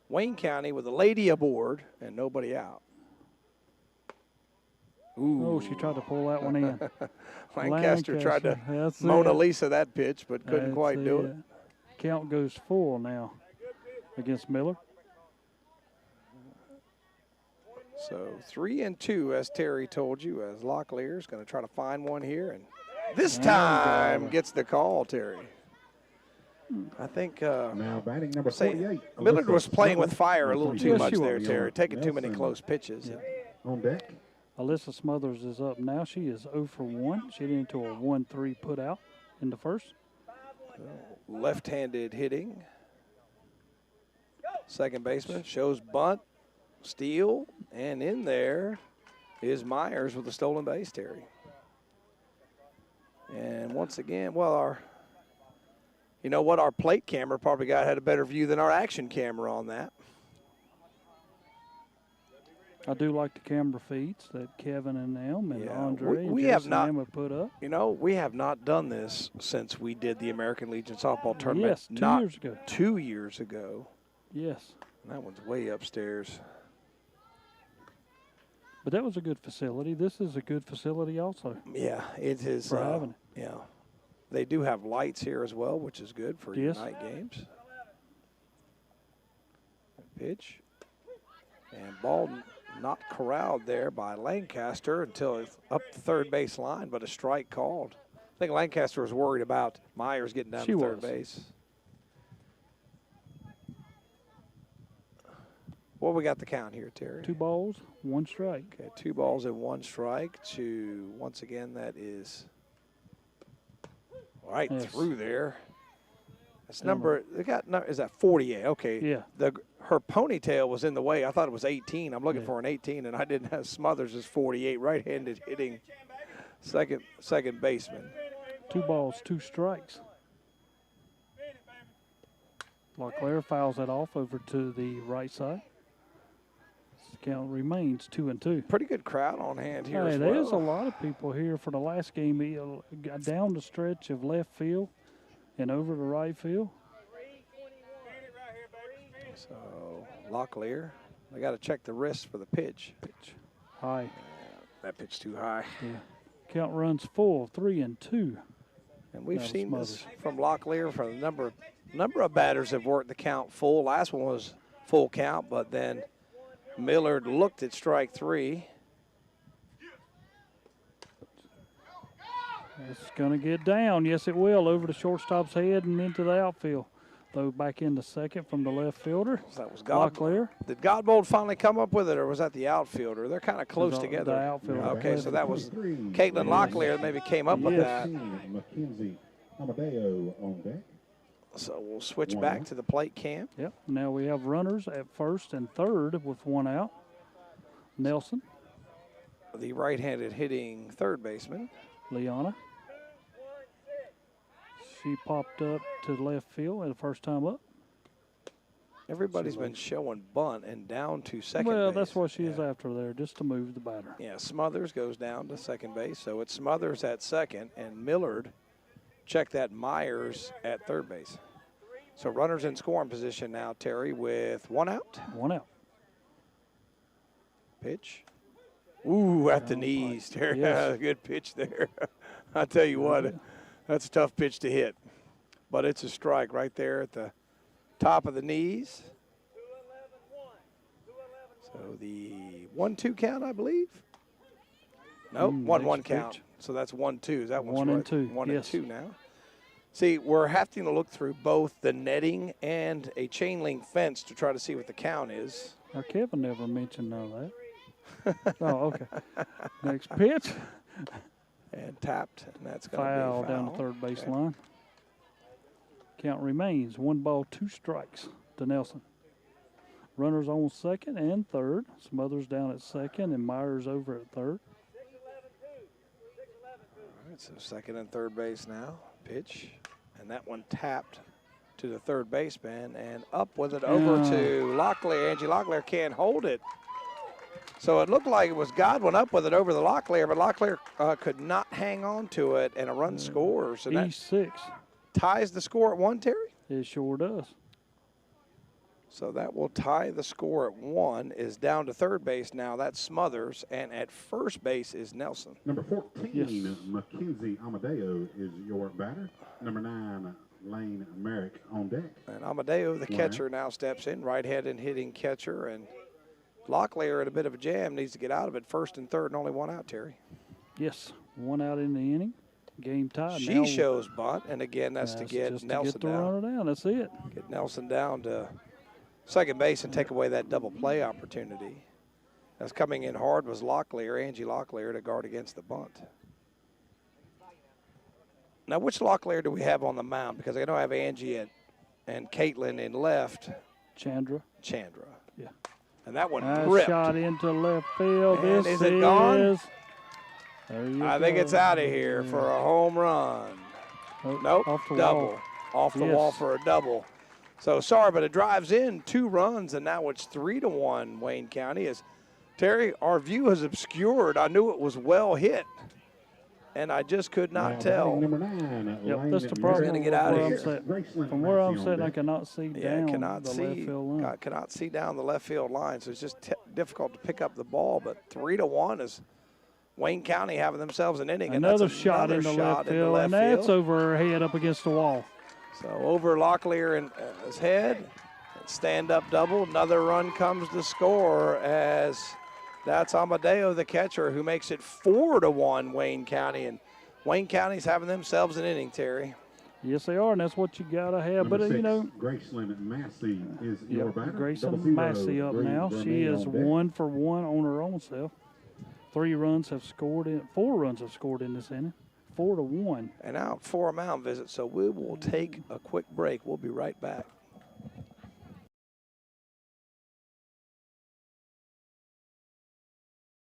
Wayne County with a lady aboard and nobody out. Ooh. Oh, she tried to pull that one in. Lancaster tried to Mona Lisa that pitch, but couldn't quite do it. Count goes full now against Miller. So 3-2, as Terry told you, as Locklear is going to try to find one here. And this time gets the call, Terry. I think now batting number 48. Millard was playing with fire a little too much there, Terry, taking too many close pitches. Yeah. On deck. Alyssa Smothers is up now. She is 0 for 1. She did into a 1-3 put out in the first. Left-handed hitting. Second baseman shows bunt, steal, and in there is Myers with a stolen base, Terry. And once again, well, our plate camera probably had a better view than our action camera on that. I do like the camera feeds that Kevin and them and Andre we and have Jason not and them have put up. We have not done this since we did the American Legion softball tournament. Yes, 2 years ago. 2 years ago. Yes. And that one's way upstairs. But that was a good facility. This is a good facility also. Yeah, it is. For having it. Yeah. They do have lights here as well, which is good for night games. Pitch. And ball not corralled there by Lancaster until it's up the third base line, but a strike called. I think Lancaster was worried about Myers getting down to third base. What we got the count here, Terry? 2 balls, 1 strike. Okay, 2 balls and 1 strike to, once again, that is right through there. That's is that 48? Okay. Yeah. Her ponytail was in the way. I thought it was 18. I'm looking for an 18, and I didn't have Smothers as 48, right-handed hitting second baseman. 2 balls, 2 strikes. Locklear fouls that off over to the right side. Count remains 2-2. Pretty good crowd on hand here as well. There's a lot of people here for the last game. Down the stretch of left field and over to right field. So Locklear, they got to check the wrist for the pitch. High. That pitch too high. Yeah. Count runs full, 3-2. And we've seen this from Locklear for a number of batters have worked the count full. Last one was full count, but then Millard looked at strike 3. It's going to get down. Yes, it will. Over the shortstop's head and into the outfield. Throw back into second from the left fielder. So that was Locklear. Did Godbold finally come up with it, or was that the outfielder? They're kind of close together. The outfielder. Okay, so that was Caitlin Locklear that maybe came up with that. Mackenzie Amadeo on deck. So we'll switch back to the plate cam. Yep. Now we have runners at first and third with one out. Nelson. The right-handed hitting third baseman. Liana. She popped up to left field at the first time up. Everybody's been showing bunt and down to second Well, base. that's what she is after there, just to move the batter. Yeah, Smothers goes down to second base. So it's Smothers at second, and Millard, check that, Myers at third base. So runners in scoring position now, Terry, with one out. One out. Pitch. Ooh, at the knees, Terry. Yes. Good pitch there. I tell you what, that's a tough pitch to hit. But it's a strike right there at the top of the knees. So the 1-2 count, I believe. No, 1-1 count. pitch. So that's 1-2. That one's 1 and right. 2. 1 yes. and 2 now. See, we're having to look through both the netting and a chain link fence to try to see what the count is. Now, Kevin never mentioned none of that. Oh, okay. Next pitch. And tapped, and that's going to be Foul foul. down the third base Okay. line. Count remains 1 ball, 2 strikes to Nelson. Runners on second and third. Smothers down at second and Myers over at third. All right, so second and third base now. Pitch, and that one tapped to the third baseman and up with it over to Locklear. Angie Locklear can't hold it. So it looked like it was Godwin up with it over the Locklear, but Locklear could not hang on to it, and a run scores. So that E6. ties the score at 1, Terry? It sure does. So that will tie the score at 1, is down to third base now. That's Smothers, and at first base is Nelson. Number 14, Mackenzie Amadeo is your batter. Number 9, Lane Merrick on deck. And Amadeo, the catcher, now steps in, right-handed hitting catcher, and Locklear at a bit of a jam, needs to get out of it. First and third, and only one out, Terry. Yes, 1 out in the inning. Game tied. She now shows bunt, and again, that's to get just Nelson to get the down. runner down. That's it. Get Nelson down to second base and take away that double play opportunity. As coming in hard was Locklear, Angie Locklear, to guard against the bunt. Now, which Locklear do we have on the mound? Because I know I have Angie and Caitlin in left. Chandra. Yeah. And that one Nice ripped. shot into left field. And This is it gone? There you I go. think it's out of here for a home run. Nope, off the double. wall. Off the wall for a double. So sorry, but it drives in 2 runs, and now it's 3-1 Wayne County. As Terry, our view is obscured. I knew it was well hit, and I just could not tell. Number 9, Yep, Lane that's the Merrick. problem. Gonna get out of where I'm here. sitting. From where I'm sitting, I cannot see Yeah, down cannot the see. left field line. Cannot see down the left field line, so it's just difficult to pick up the ball. But 3-1 is Wayne County having themselves an inning. Another and that's shot in the left field, and that's over her head up against the wall. So over Locklear and his head, stand-up double. Another run comes to score as that's Amadeo, the catcher, who makes it 4-1 Wayne County. And Wayne County's having themselves an inning, Terry. Yes, they are, and that's what you got to have. Number But, 6, you know, Graceland Massey is your batter. Grayson Massey up now. She is 1 for 1 on her own self. 4 runs have scored in this inning. 4-1. And out for a mound visit, so we will take a quick break. We'll be right back.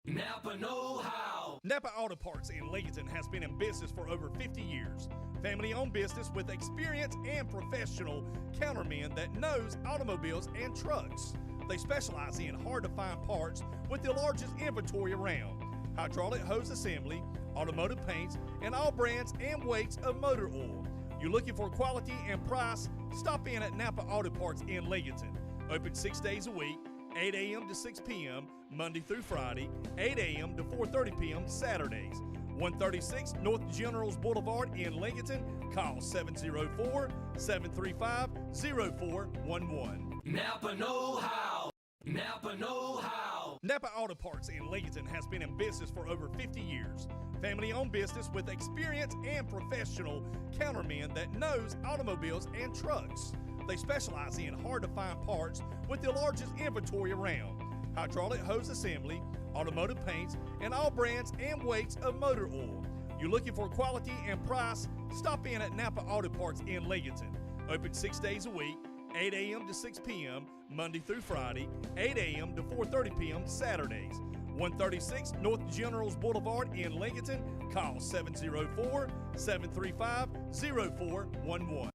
Napa know-how. Napa Auto Parts in Lincoln has been in business for over 50 years. Family-owned business with experience and professional countermen that knows automobiles and trucks. They specialize in hard-to-find parts with the largest inventory around. Hydraulic hose assembly, automotive paints, and all brands and weights of motor oil. You're looking for quality and price? Stop in at Napa Auto Parts in Lincoln. Open 6 days a week, 8 a.m. to 6 p.m. Monday through Friday, 8 a.m. to 4:30 p.m. Saturdays. 136 North Generals Boulevard in Lincoln. Call 704-735-0411. Napa know-how. Napa know-how. Napa Auto Parts in Lincoln has been in business for over 50 years. Family-owned business with experience and professional countermen that knows automobiles and trucks. They specialize in hard-to-find parts with the largest inventory around. Hydraulic hose assembly, automotive paints, and all brands and weights of motor oil. You're looking for quality and price? Stop in at Napa Auto Parts in Lincoln. Open 6 days a week, 8 a.m. to 6 p.m., Monday through Friday, 8 a.m. to 4:30 p.m. Saturdays. 136 North Generals Boulevard in Lincoln. Call 704-735-0411.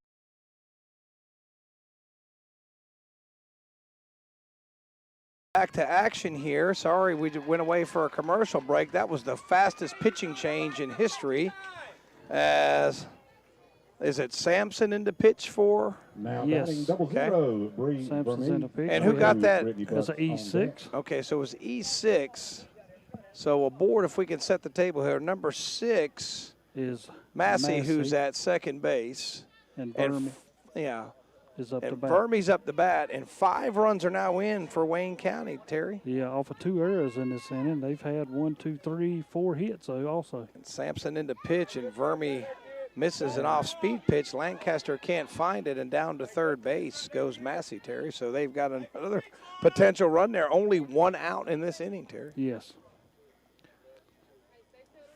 Back to action here. Sorry, we went away for a commercial break. That was the fastest pitching change in history. Is it Sampson in the pitch for? Now Yes. batting double Okay. zero, Bree Sampson's in the pitch. And who got that? That's an E6. Okay, so it was E6. So aboard, if we can set the table here, number 6 is Massey, who's at second base. And Vermi is up to bat. Vermi's up the bat, and 5 runs are now in for Wayne County, Terry. Yeah, off of 2 errors in this inning. They've had 1, 2, 3, 4 hits also. And Sampson in the pitch, and Vermi misses an off-speed pitch. Lancaster can't find it, and down to third base goes Massey, Terry. So they've got another potential run there. Only 1 out in this inning, Terry. Yes.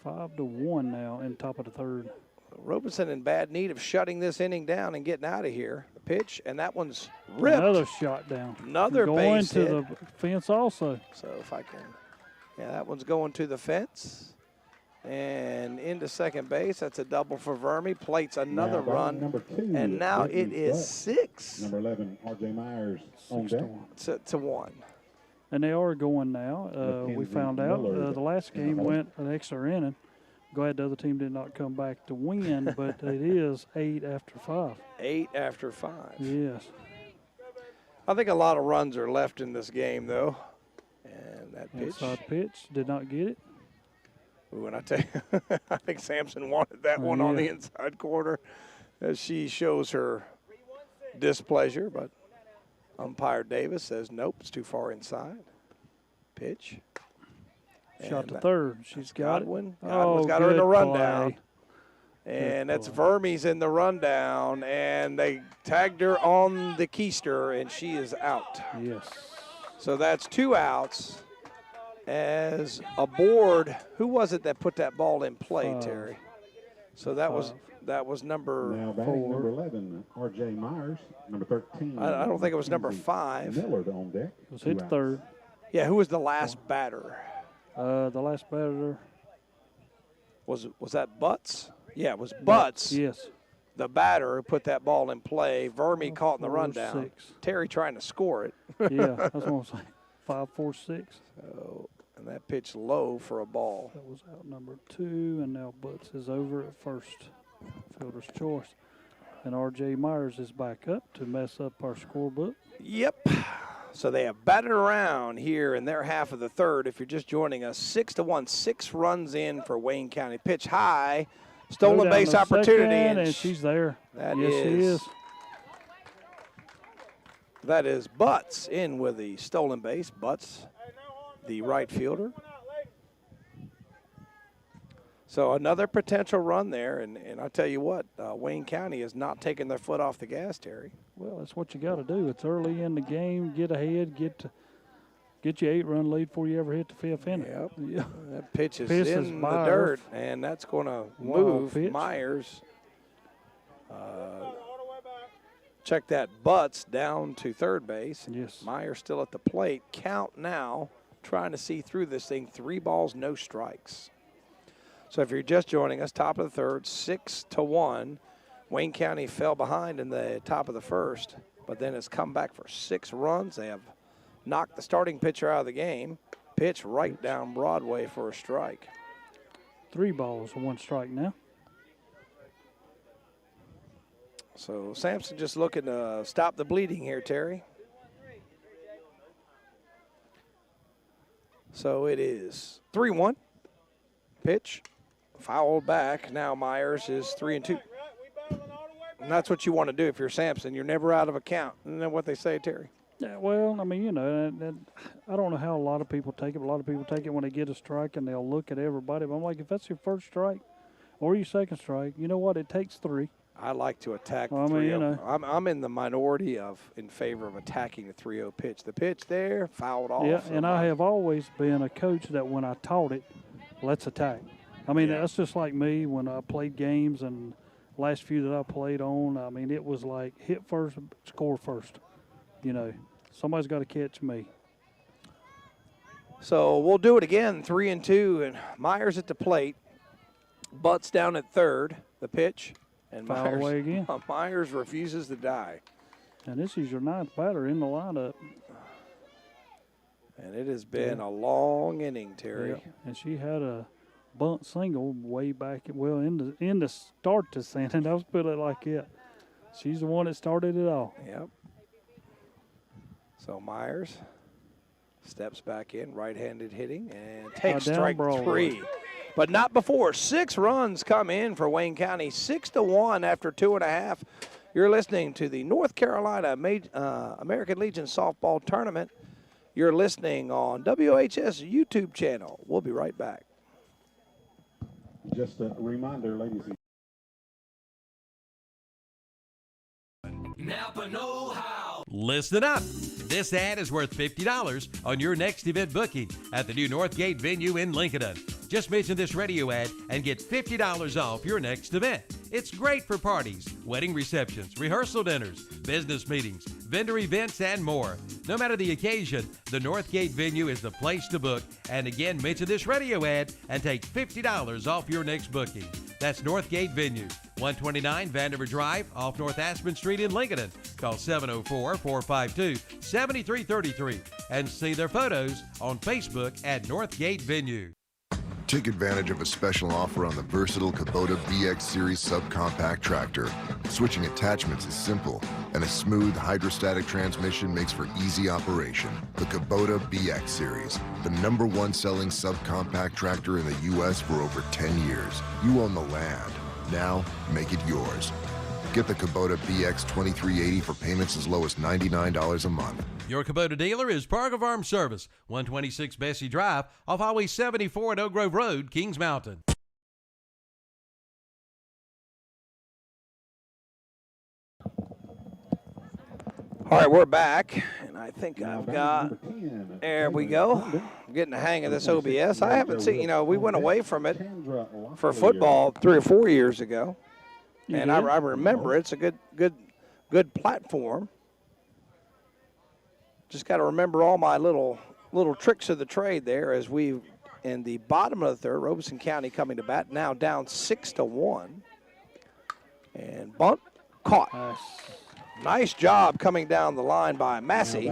5-1 now in top of the third. Robeson in bad need of shutting this inning down and getting out of here. The pitch, and that one's ripped. Another shot down. Another going base to hit. the fence also. So if I can, that one's going to the fence. And into second base. That's a double for Vermi. Plates another run. Number 2, and now Brittany it is Buck. 6. Number 11, R.J. Myers on deck. To 1. And they are going now. We found out the last game went an extra inning. Glad the other team did not come back to win, but it is 8 after 5. 8 after 5. Yes. I think a lot of runs are left in this game, though. And that pitch. Inside pitch, did not get it. Ooh, and I tell you, I think Sampson wanted that one on the inside corner as she shows her displeasure, but umpire Davis says, nope, it's too far inside. Pitch. Shot to third. She's got Godwin. it. Godwin's got her in the rundown. And that's Vermi's in the rundown, and they tagged her on the keister, and she is out. Yes. So that's 2 outs. As aboard, who was it that put that ball in play, Terry? So that was number now batting number 11, R.J. Myers. Number 13. I don't think it was number 5. Millard on deck. It was hit to third. Yeah, who was the last batter? The last batter was that Butts? Yeah, it was Butts. Yes. The batter who put that ball in play. Vermi caught in the 4, rundown. 6. Terry trying to score it. Yeah, that's what I'm saying. 5, 4, 6. So, and that pitch low for a ball. That was out number 2, and now Butts is over at first. Fielder's choice. And R.J. Myers is back up to mess up our scorebook. Yep. So they have batted around here in their half of the third. If you're just joining us, 6-1, 6 runs in for Wayne County. Pitch high, stolen base opportunity, and she's there. That yes, she is. That is Butts in with the stolen base. Butts, the right fielder. So another potential run there, and I tell you what, Wayne County is not taking their foot off the gas, Terry. Well, that's what you got to do. It's early in the game. Get ahead. Get your 8-run lead before you ever hit the 5th inning. Yep. Yeah. That pitch is in the dirt, and that's going to move Myers. Check that. Butts down to third base. Yes. Myers still at the plate. Count now, trying to see through this thing. 3 balls, no strikes. So if you're just joining us, top of the third, 6-1. Wayne County fell behind in the top of the first, but then has come back for 6 runs. They have knocked the starting pitcher out of the game. Pitch right down Broadway for a strike. 3 balls, 1 strike now. So Sampson just looking to stop the bleeding here, Terry. So it is 3-1. Pitch. Fouled back. Now Myers is 3-2. And that's what you want to do if you're Sampson. You're never out of a count. Isn't that what they say, Terry? Yeah, well, I mean, I don't know how a lot of people take it. But a lot of people take it when they get a strike and they'll look at everybody. But I'm like, if that's your first strike or your second strike, you know what? It takes 3. I like to attack the 3-0. I'm in the minority in favor of attacking the 3-0 pitch. The pitch there, fouled off. Yeah, and I have always been a coach that when I taught it, let's attack. I mean, that's just like me when I played games and last few that I played on, I mean, it was like hit first, score first. You know, somebody's got to catch me. So we'll do it again, 3-2, and Myers at the plate. Butts down at third, the pitch, and Foul away again. Myers refuses to die. And this is your 9th batter in the lineup. And it has been a long inning, Terry. Yeah. And she had a bunt single way back, well, in the start to Santa. Let's put it like that. She's the one that started it all. Yep. So Myers steps back in, right-handed hitting, and takes strike 3. But not before. 6 runs come in for Wayne County, 6-1 after 2.5. You're listening to the North Carolina American Legion Softball Tournament. You're listening on WHS YouTube channel. We'll be right back. Just a reminder, ladies and Napa know-how. Listen up. This ad is worth $50 on your next event booking at the new Northgate venue in Lincoln. Just mention this radio ad and get $50 off your next event. It's great for parties, wedding receptions, rehearsal dinners, business meetings, vendor events, and more. No matter the occasion, the Northgate venue is the place to book. And again, mention this radio ad and take $50 off your next booking. That's Northgate Venue, 129 Vandiver Drive, off North Aspen Street in Lincoln. Call 704-452-7333 and see their photos on Facebook at Northgate Venue. Take advantage of a special offer on the versatile Kubota BX Series subcompact tractor. Switching attachments is simple, and a smooth hydrostatic transmission makes for easy operation. The Kubota BX Series, the #1 selling subcompact tractor in the U.S. for over 10 years. You own the land. Now, make it yours. Get the Kubota BX 2380 for payments as low as $99 a month. Your Kubota dealer is Parker Farm Service, 126 Bessie Drive, off Highway 74 at Oak Grove Road, Kings Mountain. All right, we're back, and I think I've got, there we go. I'm getting the hang of this OBS. I haven't seen, we went away from it for football 3 or 4 years ago, and I remember it's a good platform. Just got to remember all my little tricks of the trade there as we, in the bottom of the third, Robeson County coming to bat, now down 6-1. And bunt caught. Nice job coming down the line by Massey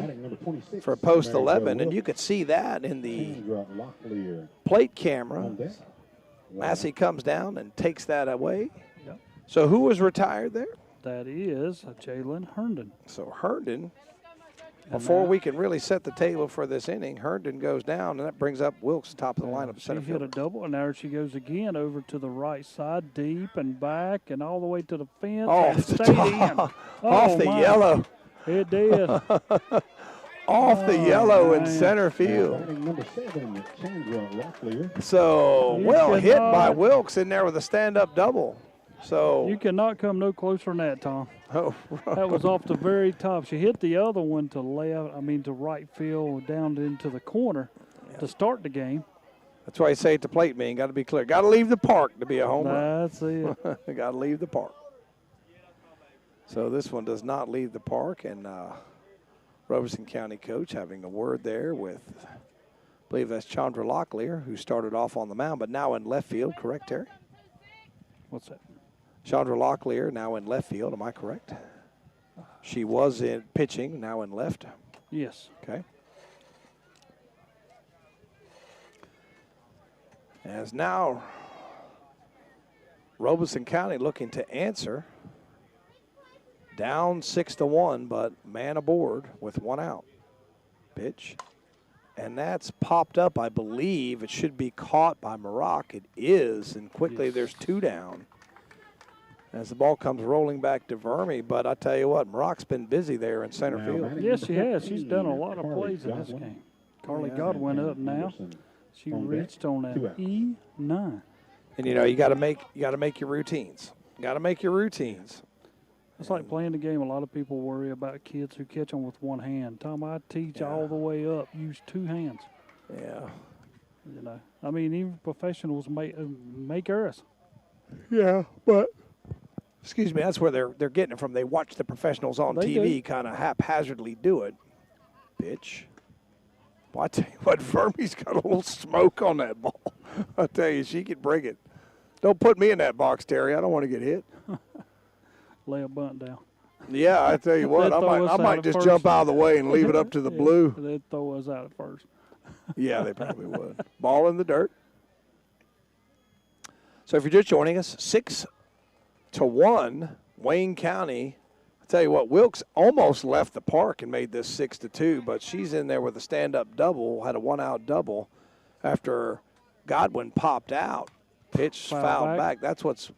for post 11, and you could see that in the plate camera. Massey comes down and takes that away. So who was retired there? That is Jalen Herndon. So Herndon, before we can really set the table for this inning, Herndon goes down, and that brings up Wilkes, top of the lineup. She hit a double, and there she goes again over to the right side, deep and back, and all the way to the fence. Off and the stayed top. in. Off the yellow. It did. Off the yellow in center field. So well hit by Wilkes in there with a stand-up double. So you cannot come no closer than that, Tom. Oh, that was off the very top. She hit the other one to to right field, down into the corner to start the game. That's why I say at the plate, man. Got to be clear. Got to leave the park to be a home run. That's it. Got to leave the park. So this one does not leave the park, and Robeson County coach having a word there with, I believe that's Chandra Locklear, who started off on the mound, but now in left field. Correct, Terry? What's that? Chandra Locklear now in left field. Am I correct? She was in pitching, now in left. Yes. Okay. As now Robeson County looking to answer. Down 6-1, but man aboard with 1 out. Pitch. And that's popped up, I believe. It should be caught by Maroc. It is, and quickly there's 2 down. As the ball comes rolling back to Verme, but I tell you what, Maroc's been busy there in center field. Yes, she has. She's done a lot of plays in this game. Carly Godwin up now. She reached on that E9. And you got to make your routines. Got to make your routines. It's like playing the game. A lot of people worry about kids who catch them with 1 hand. Tom, I teach all the way up. Use 2 hands. Yeah. I mean, even professionals make errors. Yeah, but Excuse me, that's where they're getting it from. They watch the professionals on TV kind of haphazardly do it. Pitch. Well, I tell you what, Verme's got a little smoke on that ball. I tell you, she could bring it. Don't put me in that box, Terry. I don't want to get hit. Lay a bunt down. Yeah, I tell you what, I might just jump out of the way and leave it up to the blue. They'd throw us out at first. Yeah, they probably would. Ball in the dirt. So if you're just joining us, 6-1, Wayne County. I tell you what, Wilkes almost left the park and made this 6-2, but she's in there with a stand-up double, had a one-out double after Godwin popped out. Pitch fouled back. That's what's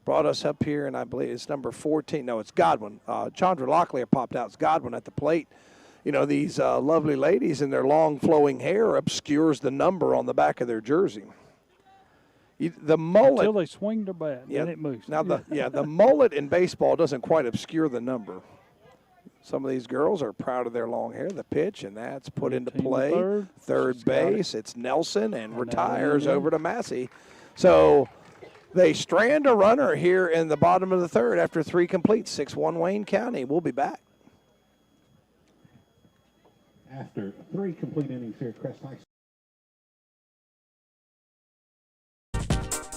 brought us up here, and I believe it's number 14. No, it's Godwin. Chandra Locklear popped out. It's Godwin at the plate. You know, these lovely ladies in their long flowing hair obscures the number on the back of their jersey. The mullet. Until they swing their bat, then it moves. Now, the mullet in baseball doesn't quite obscure the number. Some of these girls are proud of their long hair. The pitch, and that's put into play. Third base. It's Nelson, and retires over to Massey. So they strand a runner here in the bottom of the third after 3 complete. 6-1 Wayne County. We'll be back. After 3 complete innings here at Crest High School.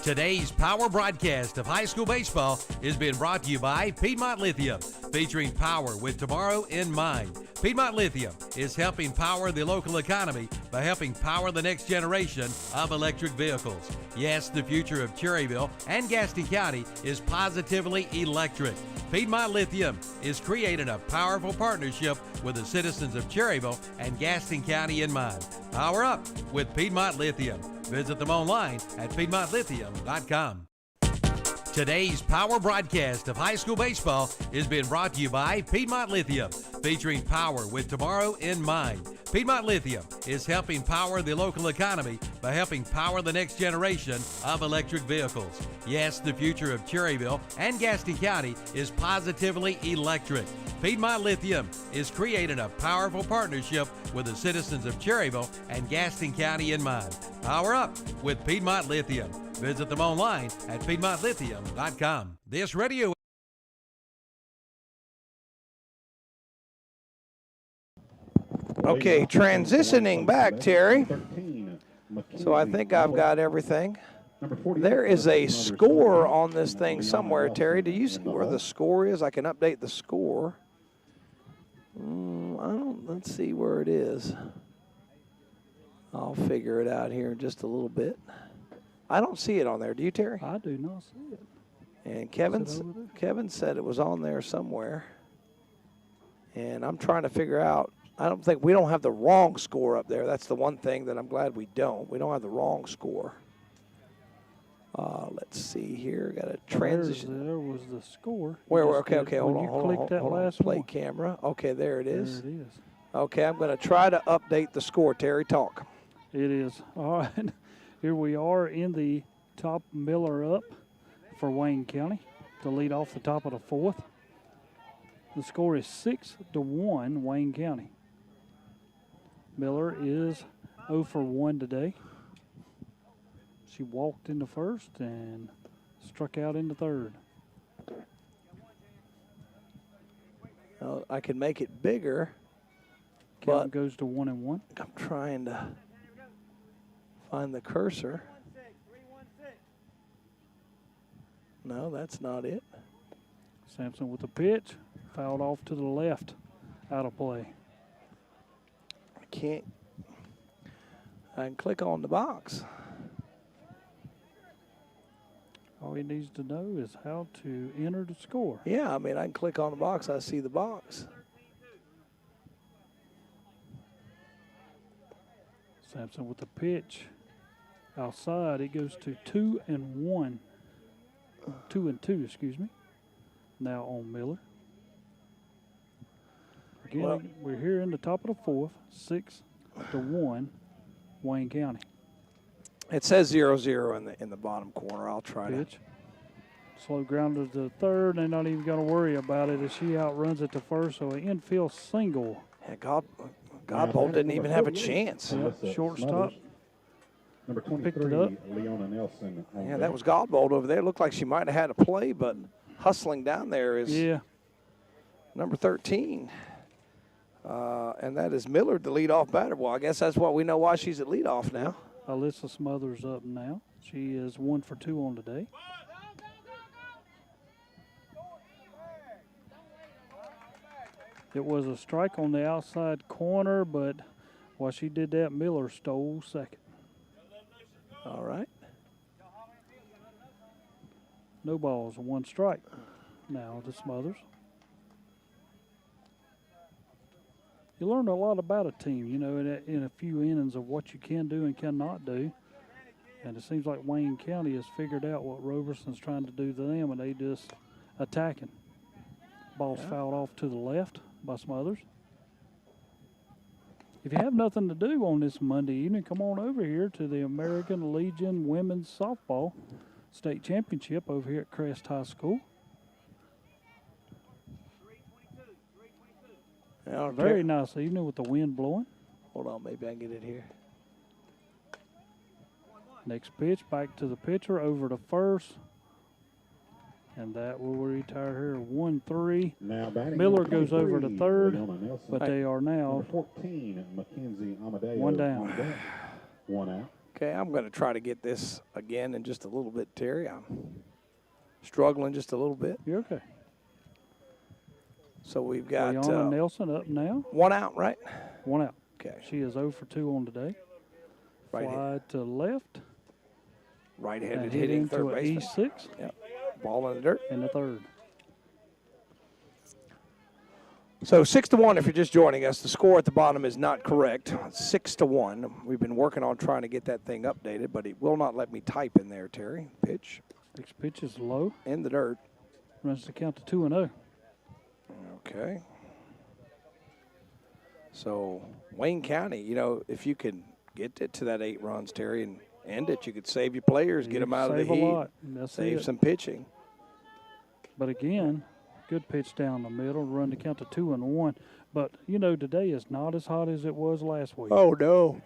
Today's power broadcast of high school baseball is being brought to you by Piedmont Lithium, featuring power with tomorrow in mind. Piedmont Lithium is helping power the local economy by helping power the next generation of electric vehicles. Yes, the future of Cherryville and Gaston County is positively electric. Piedmont Lithium is creating a powerful partnership with the citizens of Cherryville and Gaston County in mind. Power up with Piedmont Lithium. Visit them online at PiedmontLithium.com. Today's power broadcast of high school baseball is being brought to you by Piedmont Lithium, featuring power with tomorrow in mind. Piedmont Lithium is helping power the local economy by helping power the next generation of electric vehicles. Yes, the future of Cherryville and Gaston County is positively electric. Piedmont Lithium is creating a powerful partnership with the citizens of Cherryville and Gaston County in mind. Power up with Piedmont Lithium. Visit them online at PiedmontLithium.com. This radio. Okay, transitioning back, Terry. So I think I've got everything. There is a score on this thing somewhere, Terry. Do you see where the score is? I can update the score. Let's see where it is. I'll figure it out here in just a little bit. I don't see it on there. Do you, Terry? I do not see it. And Kevin said it was on there somewhere. And I'm trying to figure out. We don't have the wrong score up there. That's the one thing that I'm glad we don't. We don't have the wrong score. Let's see here. Got a transition. There was the score. Okay, hold on. Play camera. Okay, there it is. There it is. Okay, I'm going to try to update the score. Terry, talk. It is. All right. Here we are in the top. Miller up for Wayne County to lead off the top of the fourth. The score is 6-1 Wayne County. Miller is 0 for 1 today. She walked in the first and struck out in the third. Well, I can make it bigger. Count goes to 1-1. I'm trying to find the cursor. No, that's not it. Sampson with the pitch. Fouled off to the left. Out of play. I can click on the box. All he needs to know is how to enter the score. Yeah, I mean, I can click on the box. I see the box. Sampson with the pitch. Outside, it goes to 2-1. 2-2, excuse me. Now on Miller. Again, we're here in the top of the fourth, 6-1, Wayne County. It says 0-0 in the bottom corner. I'll try pitch. Slow grounder to the third. They're not even going to worry about it as she outruns it to first. So an infield single. Yeah, Godbolt didn't even have a chance. Yeah, shortstop. Number 23, Leona Nelson. Yeah, that was Godbolt over there. It looked like she might have had a play, but hustling down there is number 13. And that is Miller, the leadoff batter. Well, I guess that's what we know why she's at leadoff now. Alyssa Smothers up now. She is 1 for 2 on today. It was a strike on the outside corner, but while she did that, Miller stole second. All right. No balls, 1 strike. Now to Smothers. You learn a lot about a team, you know, in a few innings of what you can do and cannot do. And it seems like Wayne County has figured out what Robeson's trying to do to them, and they just attacking. Ball's fouled off to the left by Smothers. If you have nothing to do on this Monday evening, come on over here to the American Legion Women's Softball State Championship over here at Crest High School. Very nice evening with the wind blowing. Hold on, maybe I can get it here. Next pitch, back to the pitcher, over to first. And that will retire her 1-3. Miller goes over to third, but they are now 14, Mackenzie Amadeo. 1 down. 1 out. Okay, I'm going to try to get this again in just a little bit, Terry. I'm struggling just a little bit. You're okay. So we've got Leona Nelson up now. 1 out, right? 1 out. Okay. She is 0 for 2 on today. Right Fly to left. Right-handed hitting third baseman. E6. Yep. Ball in the dirt. In the third. So 6-1 if you're just joining us. The score at the bottom is not correct. 6-1. We've been working on trying to get that thing updated, but it will not let me type in there, Terry. Pitch. Next pitch is low. In the dirt. Runs the count to 2-0. Okay. So Wayne County, you know, if you could get it to that 8 runs, Terry, and end it, you could save your players, get them out of the heat, save some pitching. But again, good pitch down the middle, run the count to 2-1. But, you know, today is not as hot as it was last week. Oh, no.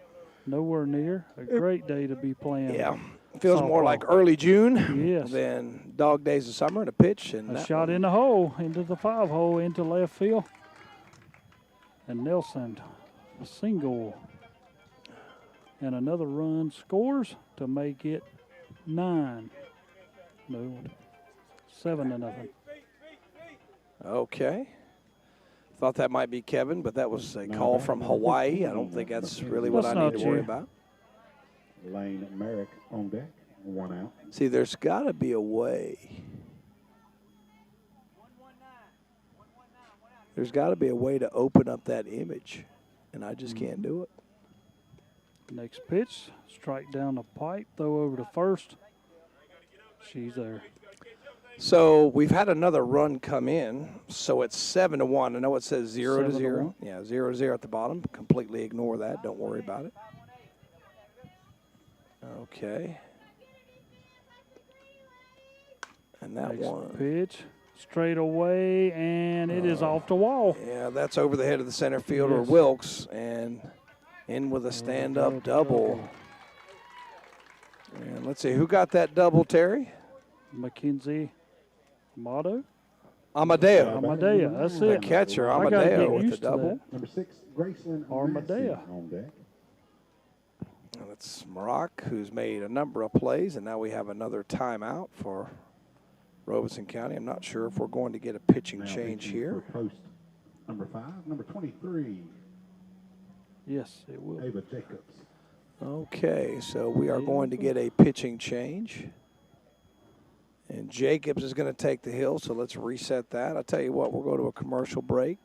Nowhere near. A great day to be playing. Yeah. Feels more like early June than dog days of summer to pitch. And a shot in the hole, into the 5-hole, into left field. And Nelson, a single. And another run scores to make it 9. No, 7-0. Okay. Thought that might be Kevin, but that was a call from Hawaii. I don't think that's really what I need to worry about. Lane Merrick on deck, 1 out. See, there's got to be a way. There's got to be a way to open up that image, and I just can't do it. Next pitch, strike down the pipe, throw over to first. She's there. So we've had another run come in, so it's 7-1. I know it says 0-0. Yeah, 0-0 at the bottom. Completely ignore that. Don't worry about it. Okay. And that Next one. pitch, straight away, and it is off the wall. Yeah, that's over the head of the center fielder, Wilkes, and in with a stand-up double. And let's see, who got that double, Terry? Mackenzie Amadeo. Amadeo, that's the it. catcher, Amadeo with the double. Number 6, Graceland Armadeo on deck. That's Maroc, who's made a number of plays, and now we have another timeout for Robeson County. I'm not sure if we're going to get a pitching change here. Post number 5, number 23. Yes, it will. Ava Jacobs. Okay, so we are going to get a pitching change. And Jacobs is going to take the hill, so let's reset that. I'll tell you what, we'll go to a commercial break.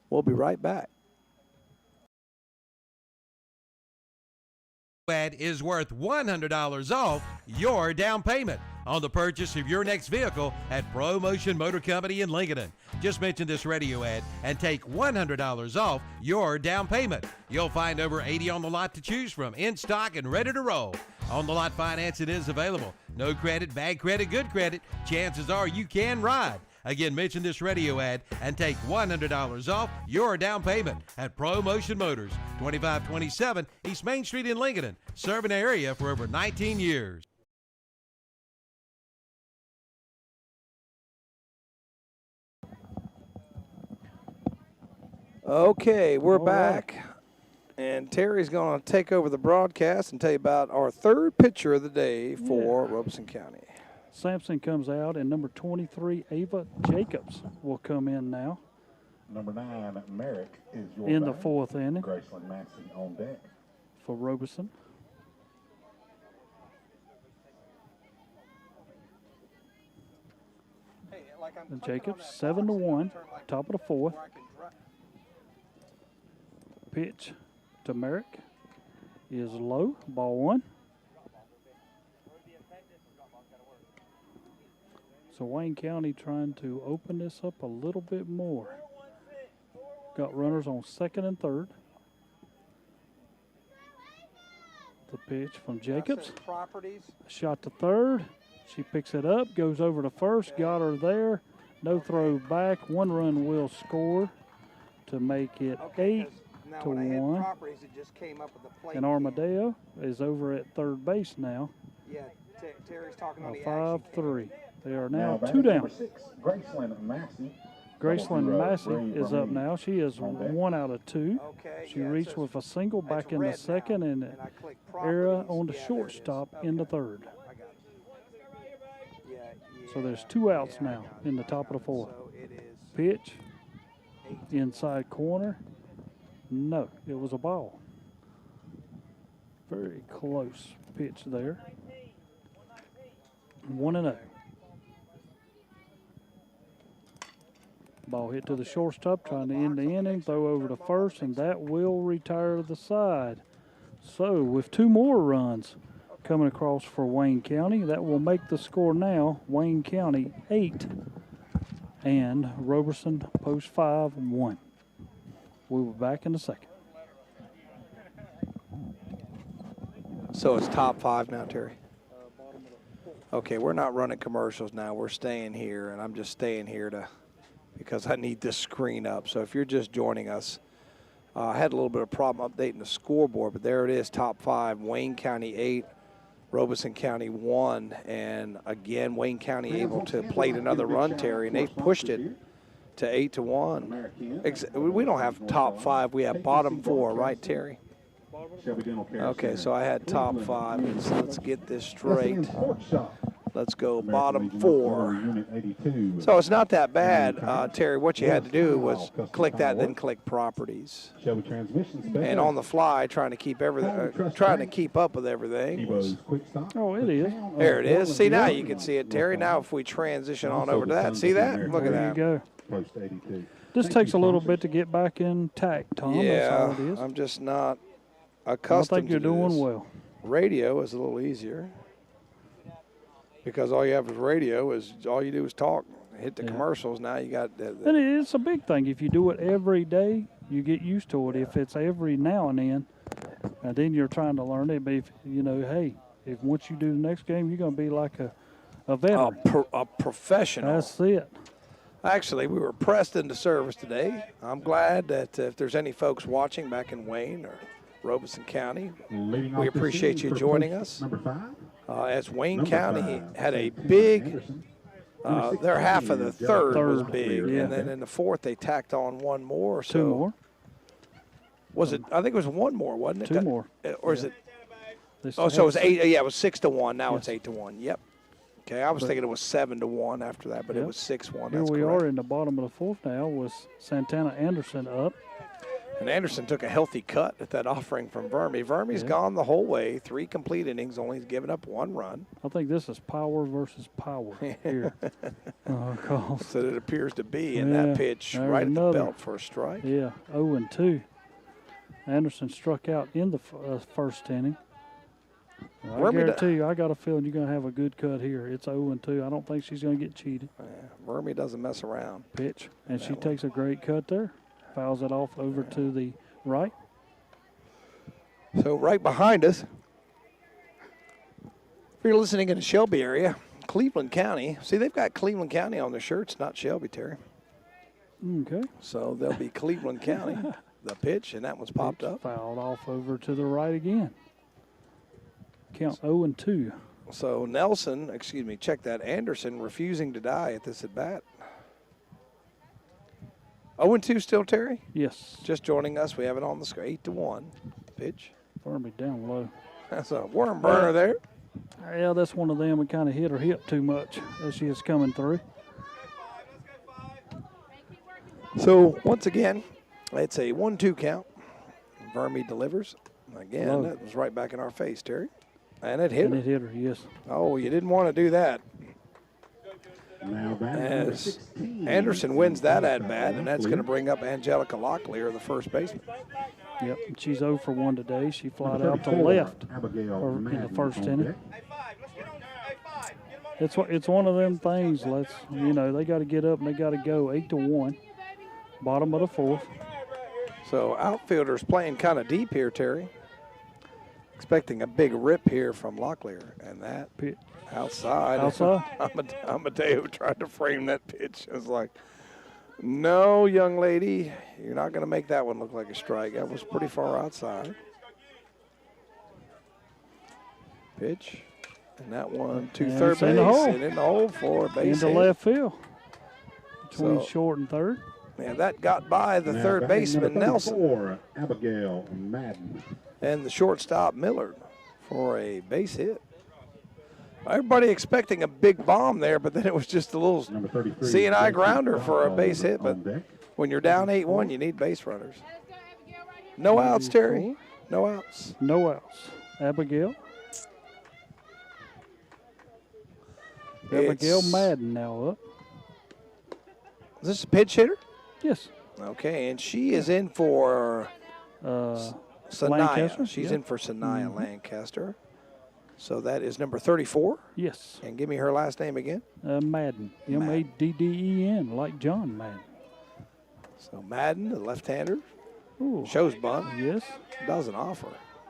We'll be right back. Ad is worth $100 off your down payment on the purchase of your next vehicle at Pro Motion Motor Company in Lincoln. Just mention this radio ad and take $100 off your down payment. You'll find over 80 on the lot to choose from, in stock and ready to roll. On the lot financing is available. No credit, bad credit, good credit. Chances are you can ride. Again, mention this radio ad and take $100 off your down payment at Pro Motion Motors, 2527 East Main Street in Lincoln, serving the area for over 19 years. Okay, we're back. And Terry's going to take over the broadcast and tell you about our third pitcher of the day for Robeson County. Sampson comes out, and number 23, Ava Jacobs, will come in now. Number 9, Merrick, is your in the batter. 4th inning Graceland Massey on deck. for Robeson. And Jacobs, 7-1, top of the 4th. Pitch to Merrick is low, ball 1. So Wayne County trying to open this up a little bit more. Got runners on 2nd and 3rd. The pitch from Jacobs. Shot to 3rd. She picks it up, goes over to 1st, got her there. No throw back. 1 run will score to make it 8-1. And Armadillo is over at 3rd base now. Yeah, Terry's talking on the 5-3. They are now 2 down. 6, Graceland Massey. Graceland Massey is up now. She is 1 out of 2. She reached with a single back in the 2nd and error on the shortstop in the 3rd. So there's 2 outs now in the top of the 4th. Pitch, inside corner. No, it was a ball. Very close pitch there. 1-0. Ball hit to the shortstop, trying to end the inning, throw over to 1st, and that will retire the side. So with 2 more runs coming across for Wayne County, that will make the score now Wayne County 8 and Robeson Post 5 1. We'll be back in a second. So it's top 5 now, Terry? Okay, we're not running commercials now. We're staying here, and I'm just staying here because I need this screen up. So if you're just joining us, I had a little bit of problem updating the scoreboard, but there it is, top 5. Wayne County 8, Robeson County 1. And again, Wayne County able to plate another run, Terry, and they pushed it to 8-1. We don't have top 5. We have bottom 4, right, Terry? Okay, so I had top 5. So let's get this straight. Let's go bottom 4. So it's not that bad, Terry. What you had to do was click that, then click properties. And on the fly, trying to keep everything, trying to keep up with everything. Oh, it is. There it is. See, now you can see it, Terry. Now if we transition on over to that, see that? Look at that. There you go. This takes a little bit to get back intact, Tom. That's all it is. I'm just not accustomed I think you're to doing this. well. Radio is a little easier because all you have is radio. All you do is talk, hit the commercials. Now you got And it's a big thing. If you do it every day, you get used to it. If it's every now and then you're trying to learn it. But if if once you do the next game, you're going to be like a veteran, a professional. That's it. Actually, we were pressed into service today. I'm glad that if there's any folks watching back in Wayne or Robeson County, we appreciate you joining us. As Wayne County had a big, their half of the third was big, and then in the 4th they tacked on 1 more. So 2 more. Was it? I think it was 1 more, wasn't it? 2 more. Or is it? Oh, so it was 8. Yeah, it was 6-1. Now it's 8-1. Yep. Okay, I was thinking it was 7-1 after that, but it was 6-1. Here we are in the bottom of the 4th now with Santana Anderson up. And Anderson took a healthy cut at that offering from Verme. Verme's gone the whole way, 3 complete innings, only given up 1 run. I think this is power versus power here. So it appears to be in that pitch right at the belt for a strike. Yeah, 0-2. Anderson struck out in the 1st inning. I guarantee you, I got a feeling you're going to have a good cut here. It's 0-2. I don't think she's going to get cheated. Verme doesn't mess around. Pitch, and she takes a great cut there. Fouls it off over to the right. So right behind us, if you're listening in the Shelby area, Cleveland County. See, they've got Cleveland County on their shirts, not Shelby, Terry. Okay. So they'll be Cleveland County. The pitch, and that one's popped up. Fouled off over to the right again. Count 0-2. So Nelson, Anderson refusing to die at this at bat. 0-2 still, Terry? Yes. Just joining us. We have it on the screen. 8-1. Pitch. Vermi down low. That's a worm burner there. Yeah, that's one of them. We kind of hit her hip too much as she is coming through. So, once again, it's a 1-2 count. Vermi delivers. Again, Low. that was right back in our face, Terry. And it hit And her. it hit her, yes. Oh, you didn't want to do that. Now batting number As 16. Anderson wins that at-bat, and that's going to bring up Angelica Locklear, the first baseman. Yep, she's 0 for 1 today. She flied Number out to 34, left Abigail or in the Madden first on inning. deck. It's one of them things. They got to get up and they got to go. 8-1, bottom of the 4th. So outfielders playing kind of deep here, Terry. Expecting a big rip here from Locklear, and that outside. Amadeo tried to frame that pitch. It was like, no, young lady, you're not going to make that one look like a strike. That was pretty far outside. Pitch, and that one to And third it's base, in the hole. and in the hole for a base Into hit. left field. Between So- short and third. Yeah, that got by the Now third batting baseman, number Nelson, 34, Abigail Madden. and the shortstop, Millard, for a base hit. Everybody expecting a big bomb there, but then it was just a little Number 33, C&I Jesse grounder for a Ball base hit. But on deck. when you're down 8-1, you need base runners. No outs, Terry. No outs. No outs. Abigail. Abigail It's- Madden now up. Is this a pitch hitter? Yes. Okay, and she is in for Sanaya. Lancaster, She's yeah. in for Sanaya Lancaster. So that is number 34. Yes. And give me her last name again. Madden. M-A-D-D-E-N, like John Madden. So Madden, the left-hander, Ooh. shows bunt. Yes. Doesn't offer.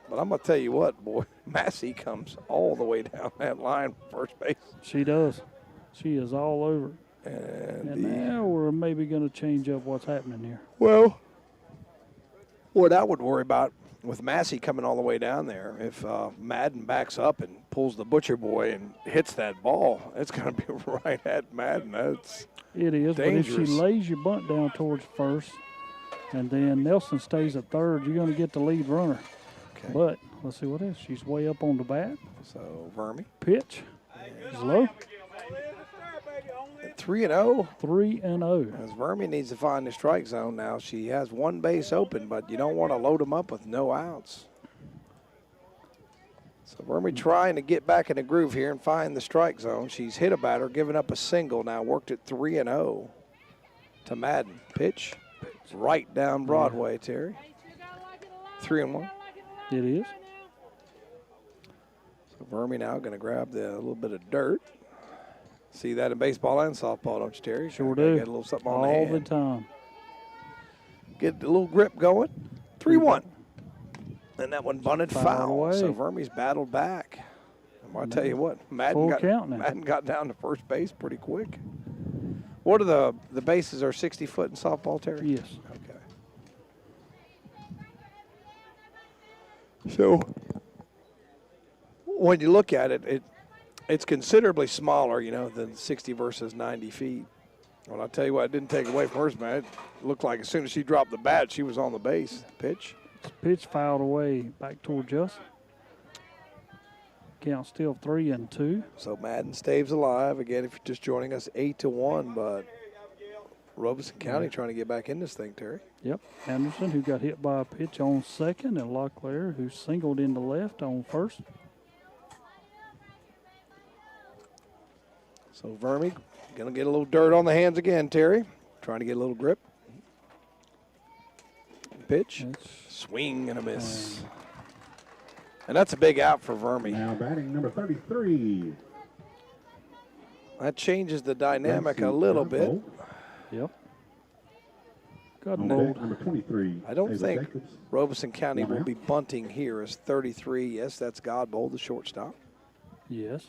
But I'm going to tell you what, boy, Massey comes all the way down that line first base. She does. She is all over. And now we're maybe going to change up what's happening here. Well, what I would worry about with Massey coming all the way down there, if Madden backs up and pulls the Butcher Boy and hits that ball, it's going to be right at Madden. That's It is, dangerous. but if she lays your bunt down towards first and then Nelson stays at third, you're going to get the lead runner. Okay. But let's see what it is. She's way up on the bat. So Vermi. Pitch is low. 3-0. 3-0. As Vermi needs to find the strike zone now. She has one base open, but you don't want to load them up with no outs. So Vermi trying to get back in the groove here and find the strike zone. She's hit a batter, given up a single, now worked at 3-0 to Madden. Pitch right down Broadway, Terry. 3-1. It is. So Vermi now going to grab the little bit of dirt. See that in baseball and softball, don't you, Terry? Sure Gotta do. Get a little something on the All hand. the time. Get a little grip going. 3-1. And that one bunted Fouled foul. away. So Vermi's battled back. I'm going to tell you what, Full count now. Madden got down to first base pretty quick. What are the bases are 60 foot in softball, Terry? Yes. Okay. So when you look at it, it's considerably smaller, than 60 versus 90 feet. Well, I'll tell you what, it didn't take away from hers, man. It looked like as soon as she dropped the bat, she was on the base. Pitch. Pitch fouled away back towards us. Count still 3-2. So Madden stays alive. Again, if you're just joining us, 8-1, but Robeson County trying to get back in this thing, Terry. Yep. Anderson, who got hit by a pitch on second, and Locklear, who singled into left on first. So Vermi going to get a little dirt on the hands again, Terry. Trying to get a little grip. Pitch. Swing and a miss. And that's a big out for Vermi. Now batting number 33. That changes the dynamic a little bit. Yep. Got On bold. deck, number 23. I don't Ava think Jacobs. Robeson County One will out. be bunting here as 33. Yes, that's Godbold, the shortstop. Yes.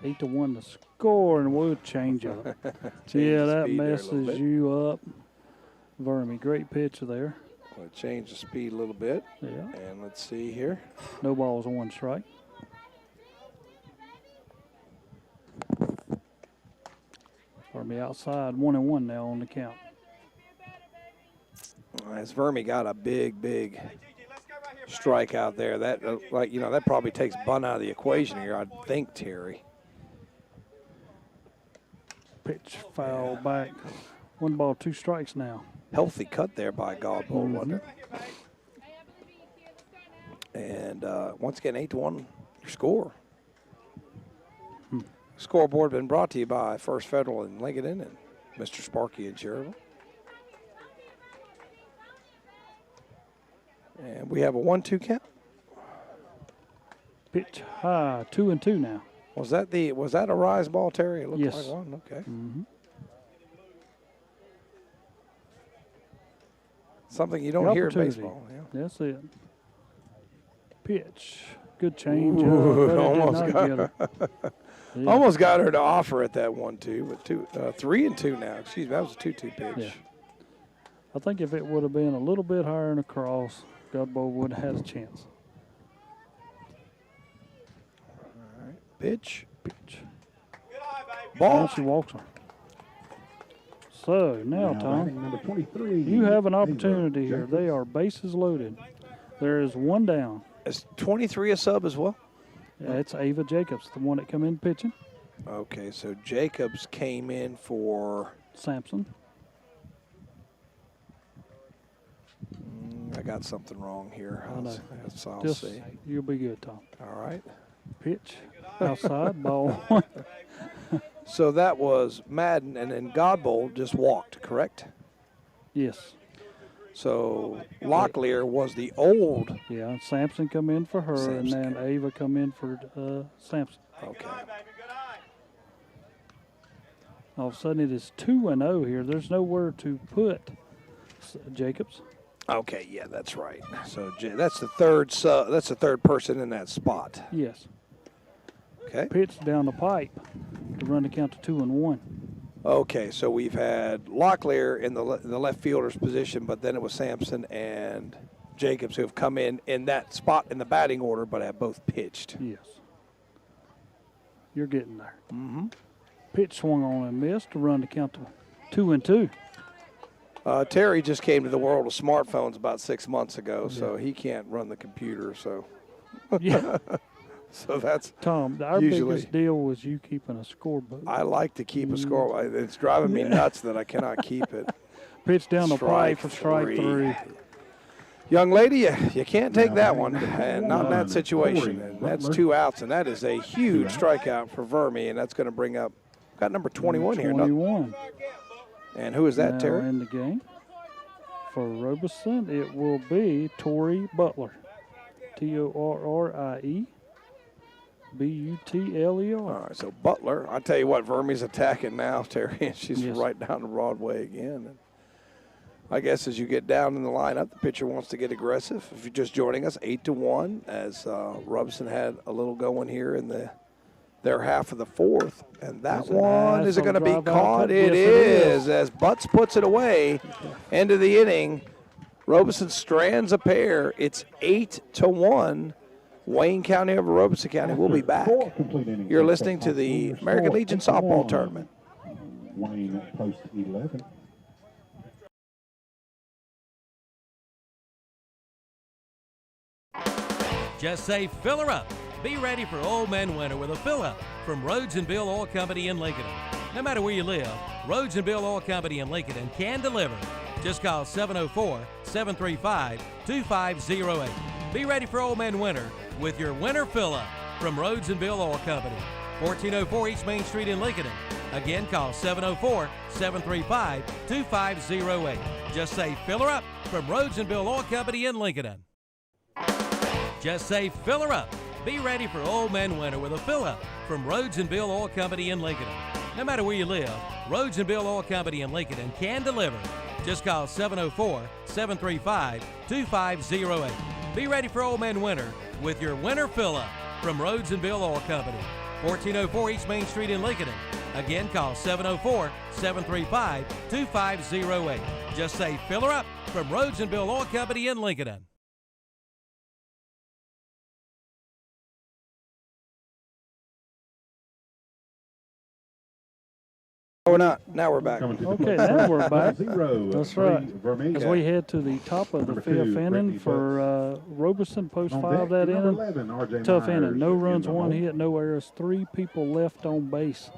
8-1 to score, and we'll change up. Yeah, the that speed there a little messes bit. you up. Vermi, great pitch there. We'll change the speed a little bit. Yeah. And let's see here. No balls, one strike. be outside 1-1 now on the count. As Vermi got a big strike out there. That, that probably takes bunt out of the equation here, I'd think, Terry. Pitch foul back. 1 ball, 2 strikes now. Healthy cut there by Godbold, wasn't it? And once again, 8-1 your score. Scoreboard been brought to you by First Federal in Lincoln and Mr. Sparky in Cherville. And we have a 1-2 count. Pitch high, 2-2 now. Was that a rise ball, Terry? It looked Yes. like one. Okay. Something you don't hear in baseball. Yeah. That's it. Pitch. Good change. Ooh, almost got her to offer at that 1-2, but 3-2 now. Excuse me, that was a 2-2 pitch. Yeah. I think if it would have been a little bit higher and across, Godbold would have had a chance. All right. Pitch. Ball. And she walks her. So now, Tom, you have an opportunity here. They are bases loaded. There is 1 down. Is 23 a sub as well? Yeah, it's Ava Jacobs, the one that come in pitching. Okay, so Jacobs came in for Sampson. I got something wrong here. I know. So I'll Just, see. You'll be good, Tom. All right. Pitch outside, ball 1. So that was Madden, and then Godbold just walked, correct? Yes. So Locklear was the old. Yeah, Sampson come in for her, and then Ava come in for Sampson. Okay. All of a sudden, it is 2-0 here. There's nowhere to put Jacobs. Okay, yeah, that's right. So that's the third that's the third person in that spot. Yes. Okay. Pitch down the pipe to run the count to 2-1. Okay, so we've had Locklear in the left fielder's position, but then it was Sampson and Jacobs who have come in that spot in the batting order, but have both pitched. Yes. You're getting there. Mm-hmm. Pitch swung on and missed to run the count to 2-2. Terry just came to the world of smartphones about 6 months ago, so he can't run the computer. So, yeah. So that's Tom. Our biggest deal was you keeping a scorebook. I like to keep a score. It's driving me nuts that I cannot keep it. Pitch down the pipe for strike 3. Young lady, you can't take that one, and not in that situation. And that's 2 outs, and that is a huge strikeout for Vermi, and that's going to bring up got number 21 here. 21. And who is that, now Terry? In the game for Robeson, it will be Tory Butler. Torrie Butler. All right, so Butler. I tell you what, Vermi's attacking now, Terry, and she's right down the Broadway again. And I guess as you get down in the lineup, the pitcher wants to get aggressive. If you're just joining us, 8-1, as Robeson had a little going here in their half of the 4th. And that one, is it going to be caught? It is, as Butts puts it away. End of the inning. Robeson strands a pair. It's 8-1. Wayne County over Robeson County. We'll be back. You're listening to the American Legion Softball Tournament. Wayne post 11. Just say fill her up. Be ready for Old Man Winter with a fill-up from Rhodes and Bill Oil Company in Lincoln. No matter where you live, Rhodes and Bill Oil Company in Lincoln can deliver. Just call 704-735-2508. Be ready for Old Man Winter with your winter fill-up from Rhodes and Bill Oil Company, 1404 East Main Street in Lincoln. Again, call 704-735-2508. Just say fill her up from Rhodes and Bill Oil Company in Lincoln. Just say fill her up. Be ready for Old Man Winter with a fill-up from Rhodes and Bill Oil Company in Lincoln. No matter where you live, Rhodes and Bill Oil Company in Lincoln can deliver. Just call 704-735-2508. Be ready for Old Man Winter with your winter fill-up from Rhodes and Bill Oil Company, 1404 East Main Street in Lincoln. Again, call 704-735-2508. Just say fill her up from Rhodes and Bill Oil Company in Lincoln. not. Now we're back. Okay, now we're back. That's right. As Okay. we head to the top of the fifth inning for Robeson, post 5 that inning. Tough inning. No runs, 1 hit, no errors, 3 people left on base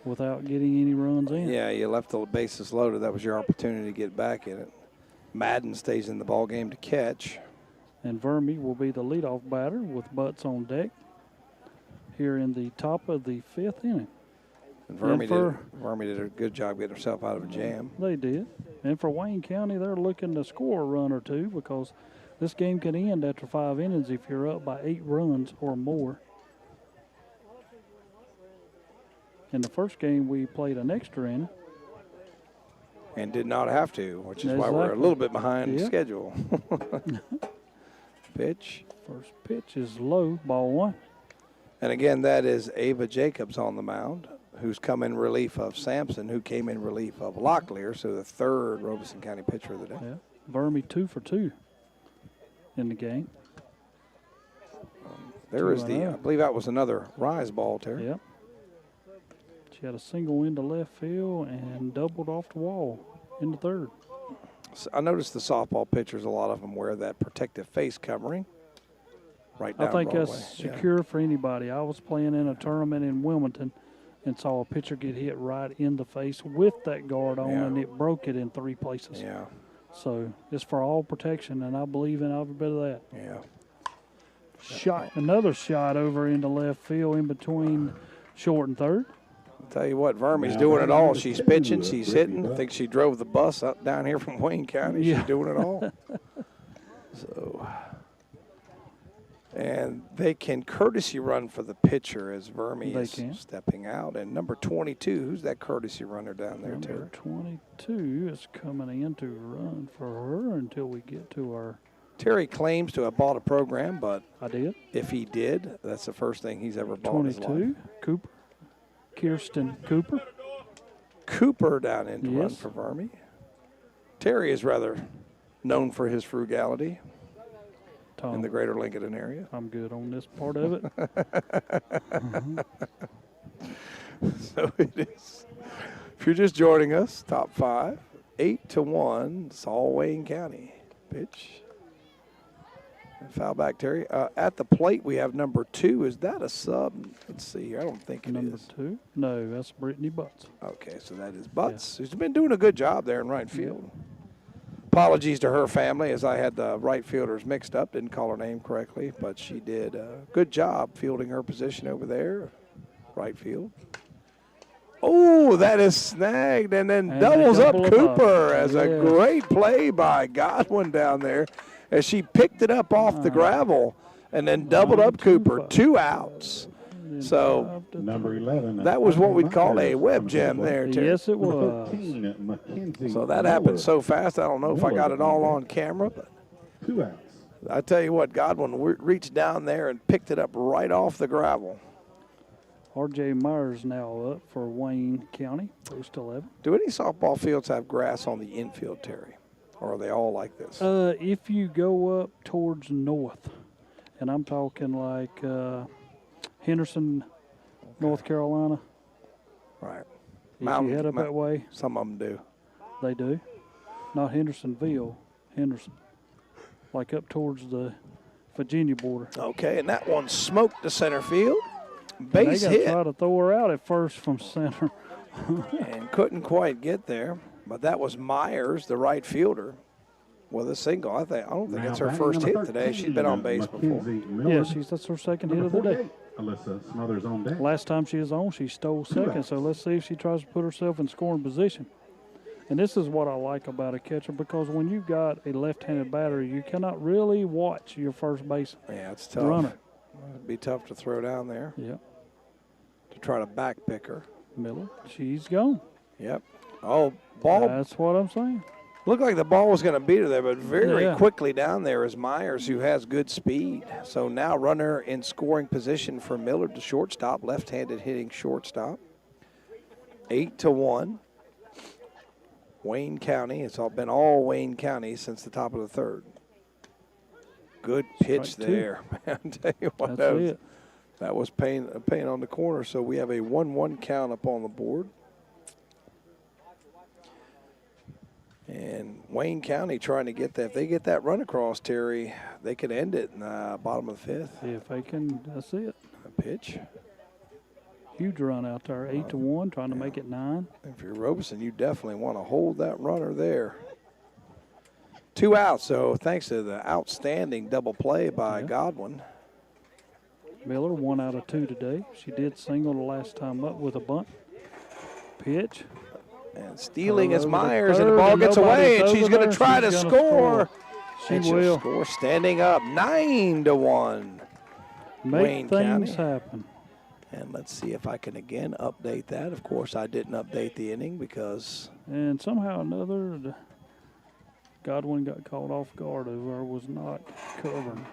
without getting any runs in. Yeah, you left the bases loaded. That was your opportunity to get back in it. Madden stays in the ball game to catch. And Vermi will be the leadoff batter with Butts on deck here in the top of the 5th inning. And Vermi did a good job getting herself out of a jam. They did. And for Wayne County, they're looking to score a run or two because this game can end after 5 innings if you're up by 8 runs or more. In the first game, we played an extra inning. And did not have to, which is why we're a little bit behind schedule. Pitch. First pitch is low, ball 1. And again, that is Ava Jacobs on the mound, who's come in relief of Sampson, who came in relief of Locklear, so the 3rd Robeson County pitcher of the day. Yeah. Vermi 2 for 2 in the game. There is I believe that was another rise ball, Terry. Yep. She had a single into left field and doubled off the wall in the 3rd. So I noticed the softball pitchers, a lot of them wear that protective face covering. Right down I think Broadway. that's secure for anybody. I was playing in a tournament in Wilmington and saw a pitcher get hit right in the face with that guard on, and it broke it in 3 places. Yeah. So it's for all protection, and I believe in every bit of that. Yeah. Another shot over into left field in between short and 3rd. I'll tell you what, Vermi's doing it all. She's pitching, she's hitting. I think she drove the bus up down here from Wayne County. Yeah. She's doing it all. So, and they can courtesy run for the pitcher as Vermi is stepping out. And number 22, who's that courtesy runner down there, Terry? Number 22 is coming in to run for her until we get to our. Terry claims to have bought a program, but I did. If he did, that's the first thing he's ever bought in his life. 22, Cooper. Kirsten Cooper. Cooper down in to run for Vermi. Terry is rather known for his frugality in the greater Lincoln area. I'm good on this part of it. So it is. If you're just joining us, top 5, 8-1, it's all Wayne County. Pitch. Foul back, Terry. At the plate, we have number 2. Is that a sub? Let's see here. I don't think it is. Number 2? No, that's Brittany Butts. Okay, so that is Butts, who's been doing a good job there in right field. Apologies to her family as I had the right fielders mixed up. Didn't call her name correctly, but she did a good job fielding her position over there, right field. Oh, that is snagged and then doubles up Cooper as a great play by Godwin down there as she picked it up off the gravel and then doubled up Cooper. 2 outs. So number 11. That was what we'd call a web jam there, Terry. Yes, it was. So that happened so fast, I don't know if I got it all on camera. But 2 outs. I tell you what, Godwin reached down there and picked it up right off the gravel. R.J. Myers now up for Wayne County, post 11. Do any softball fields have grass on the infield, Terry? Or are they all like this? If you go up towards north, and I'm talking like Henderson, North Carolina. Right. If you head up that way. Some of them do. They do. Not Hendersonville, Henderson. Like up towards the Virginia border. Okay, and that one smoked the center field. Base hit. They try to throw her out at first from center. And couldn't quite get there. But that was Myers, the right fielder, with a single. I don't think it's her first hit today. She's been on base before. Yeah, that's her second hit of the day. Alyssa Smothers on deck. Last time she was on, she stole second. So let's see if she tries to put herself in scoring position. And this is what I like about a catcher, because when you've got a left-handed batter, you cannot really watch your first base it's tough. runner. It'd be tough to throw down there. Yep. To try to back pick her. Miller, she's gone. Yep. Oh, ball. That's what I'm saying. Looked like the ball was going to beat her there, but very quickly down there is Myers, who has good speed. So now runner in scoring position for Miller to shortstop, left-handed hitting shortstop. 8-1. Wayne County. It's been all Wayne County since the top of the 3rd. Good pitch there. I tell you what, that was paying on the corner. So we have a 1-1 count up on the board. And Wayne County trying to get that. If they get that run across, Terry, they could end it in the bottom of the 5th. If they can, that's it. A pitch. Huge run out there, 8-1, trying to make it 9. If you're Robeson, you definitely want to hold that runner there. 2 outs, so thanks to the outstanding double play by Godwin. Miller, 1 out of 2 today. She did single the last time up with a bunt. Pitch. And stealing is Myers, and the ball gets away, and she's going to try to score. She will. Score standing up, 9-1. Make Wayne things County. happen. And let's see if I can again update that. Of course, I didn't update the inning because. And somehow or another, Godwin got caught off guard or was not covering.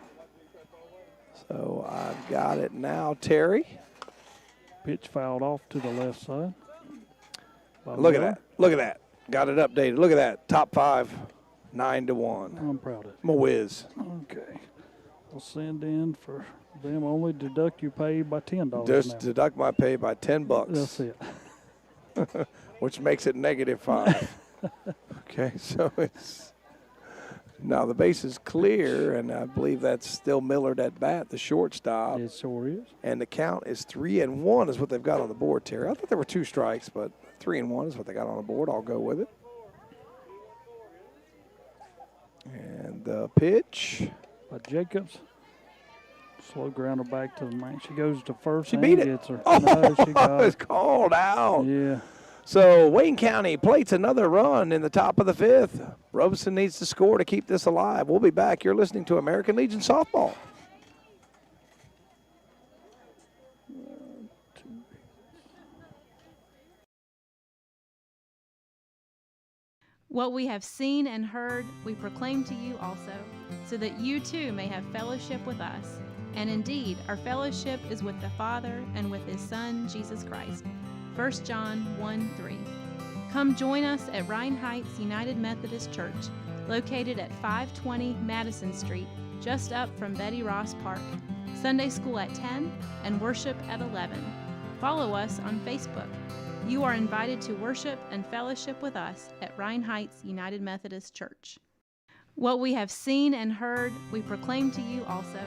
So I've got it now, Terry. Pitch fouled off to the left side. Look at that. Look at that. Got it updated. Look at that. Top 5, 9-1. I'm proud of it. I'm a whiz. Okay. I'll send in for them. Only deduct your pay by $10. Just now. deduct my pay by $10. That's it. Which makes it -5. Okay, so it's now the base is clear, and I believe that's still Millard at bat, the shortstop. It sure is. And the count is 3-1 is what they've got on the board, Terry. I thought there were 2 strikes, but 3-1 is what they got on the board. I'll go with it. And the pitch. By Jacobs. Slow grounder back to the main. She goes to first. She and beat it. Gets her. Oh, No, she got it's it. called out. Yeah. So Wayne County plates another run in the top of the 5th. Robeson needs to score to keep this alive. We'll be back. You're listening to American Legion Softball. What we have seen and heard, we proclaim to you also, so that you too may have fellowship with us. And indeed, our fellowship is with the Father and with His Son, Jesus Christ. 1 John 1:3. Come join us at Rhine Heights United Methodist Church, located at 520 Madison Street, just up from Betty Ross Park. Sunday school at 10 and worship at 11. Follow us on Facebook. You are invited to worship and fellowship with us at Rhine Heights United Methodist Church. What we have seen and heard, we proclaim to you also,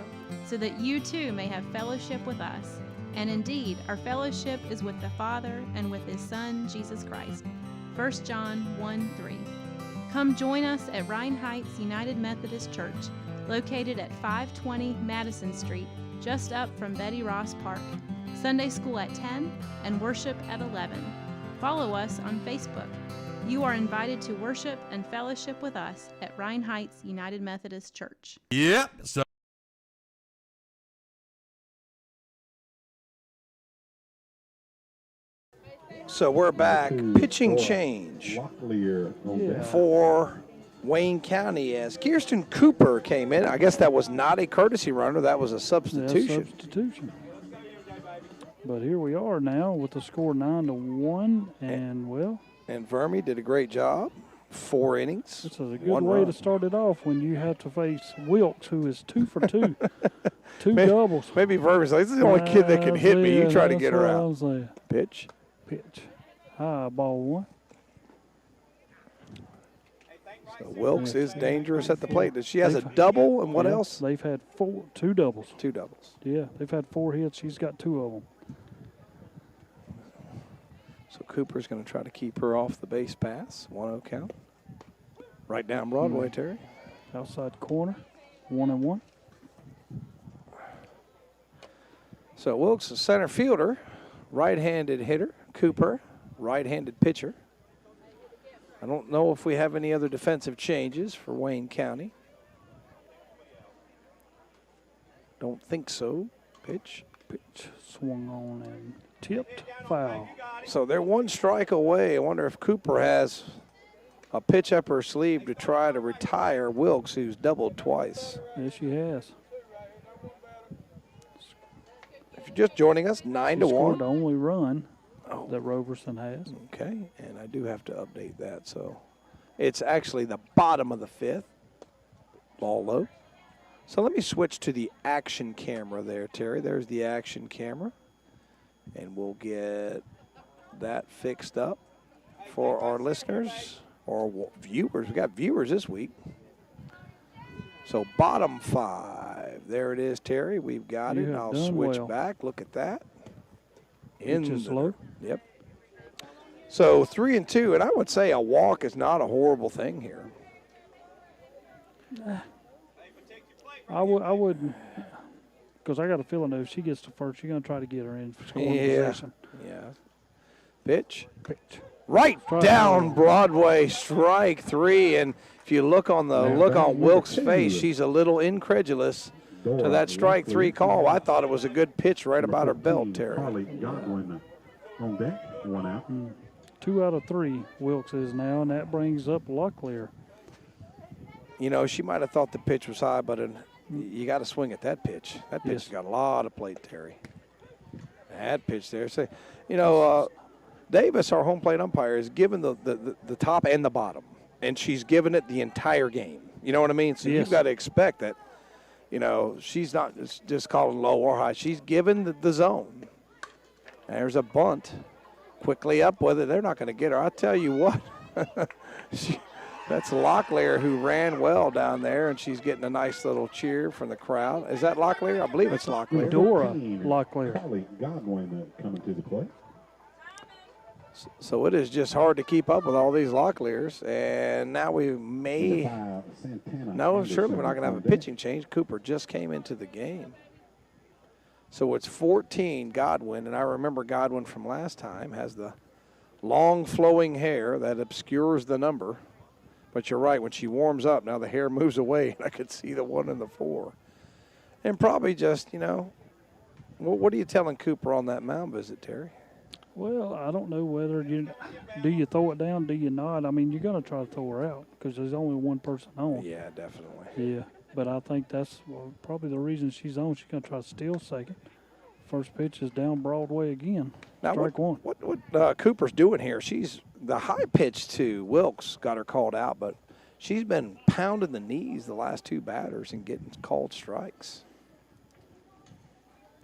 so that you too may have fellowship with us. And indeed, our fellowship is with the Father and with His Son, Jesus Christ. 1 John 1:3. Come join us at Rhine Heights United Methodist Church, located at 520 Madison Street, just up from Betty Ross Park. Sunday school at 10 and worship at 11. Follow us on Facebook. You are invited to worship and fellowship with us at Rhine Heights United Methodist Church. Yep. So So we're back. Pitching change for Wayne County as Kirsten Cooper came in. I guess that was not a courtesy runner. That was a substitution. Yeah, substitution. But here we are now with the score 9-1, and well. And Verme did a great job. 4 innings. This is a good way to start it off when you have to face Wilkes, who is 2 for 2. Two doubles. Maybe Verme's like, this is the only kid that can hit me. You try to get her out. Pitch. Pitch. High, ball 1. So Wilkes is dangerous at the plate. She has a double, and what else? They've had 2 doubles. 2 doubles. Yeah, they've had 4 hits. She's got 2 of them. So Cooper's going to try to keep her off the base pass. 1-0 count. Right down Broadway, Terry. Outside corner, 1-1. So Wilkes is center fielder, right-handed hitter. Cooper, right-handed pitcher. I don't know if we have any other defensive changes for Wayne County. Don't think so. Pitch. Pitch swung on and tipped. Foul. So they're 1 strike away. I wonder if Cooper has a pitch up her sleeve to try to retire Wilkes, who's doubled twice. Yes, she has. If you're just joining us, 9-1. Scored the only run that Robeson has. Okay, and I do have to update that. So it's actually the bottom of the 5th. Ball low. So let me switch to the action camera there, Terry. There's the action camera. And we'll get that fixed up for our listeners. or viewers. We got viewers this week. So bottom 5. There it is, Terry. We've got it. I'll switch back. Look at that. Low. Yep. So 3 and 2, and I would say a walk is not a horrible thing here. I would, because I got a feeling that if she gets to first, you're going to try to get her in scoring position. Yeah. Pitch. Right down Broadway, strike 3. And if you look on the look on Wilkes' face, she's a little incredulous to that strike 3 call. I thought it was a good pitch right about her belt, Terry. Godwin on deck, 1 out. 2 out of 3 Wilkes is now, and that brings up Locklear. You know, she might have thought the pitch was high, but you got to swing at that pitch. That pitch has got a lot of plate, Terry. That pitch there. So, you know, Davis, our home plate umpire, is given the top and the bottom, and she's given it the entire game. You know what I mean? So you've got to expect that, you know, she's not just calling low or high. She's given the zone. There's a bunt. Quickly up with it. They're not going to get her. I'll tell you what. That's Locklear, who ran well down there, and she's getting a nice little cheer from the crowd. Is that Locklear? I believe it's Locklear. Dora Locklear. Godwin coming to the plate. So it is just hard to keep up with all these Locklears, and now we may. No, surely we're not going to have a pitching change. Cooper just came into the game. So it's 14 Godwin, and I remember Godwin from last time has the long flowing hair that obscures the number. But you're right, when she warms up, now the hair moves away, and I could see the 1 and the 4. And probably just, you know, what are you telling Cooper on that mound visit, Terry? Well, I don't know whether do you throw it down, do you not? I mean, you're going to try to throw her out because there's only one person on. Yeah, definitely. Yeah, but I think that's probably the reason she's on. She's going to try to steal second. First pitch is down Broadway again. Now, strike 1. What Cooper's doing here, she's the high pitch to Wilkes got her called out, but she's been pounding the knees the last 2 batters and getting called strikes.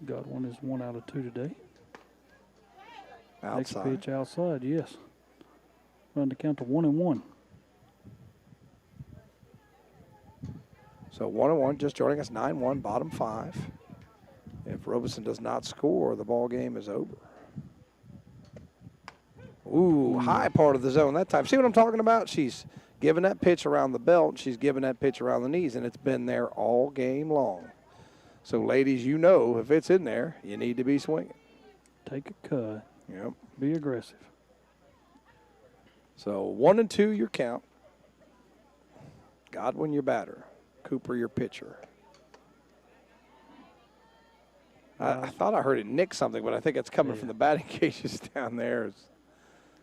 Godwin is 1 out of 2 today. Outside. Next pitch outside, yes. Run the count to 1-1. So 1-1, just joining us, 9-1, bottom 5. If Robeson does not score, the ball game is over. Ooh, high part of the zone that time. See what I'm talking about? She's giving that pitch around the belt. She's giving that pitch around the knees, and it's been there all game long. So, ladies, you know if it's in there, you need to be swinging. Take a cut. Yep. Be aggressive. So 1 and 2, your count. Godwin, your batter. Cooper, your pitcher. I thought I heard it nick something, but I think it's coming from the batting cages down there.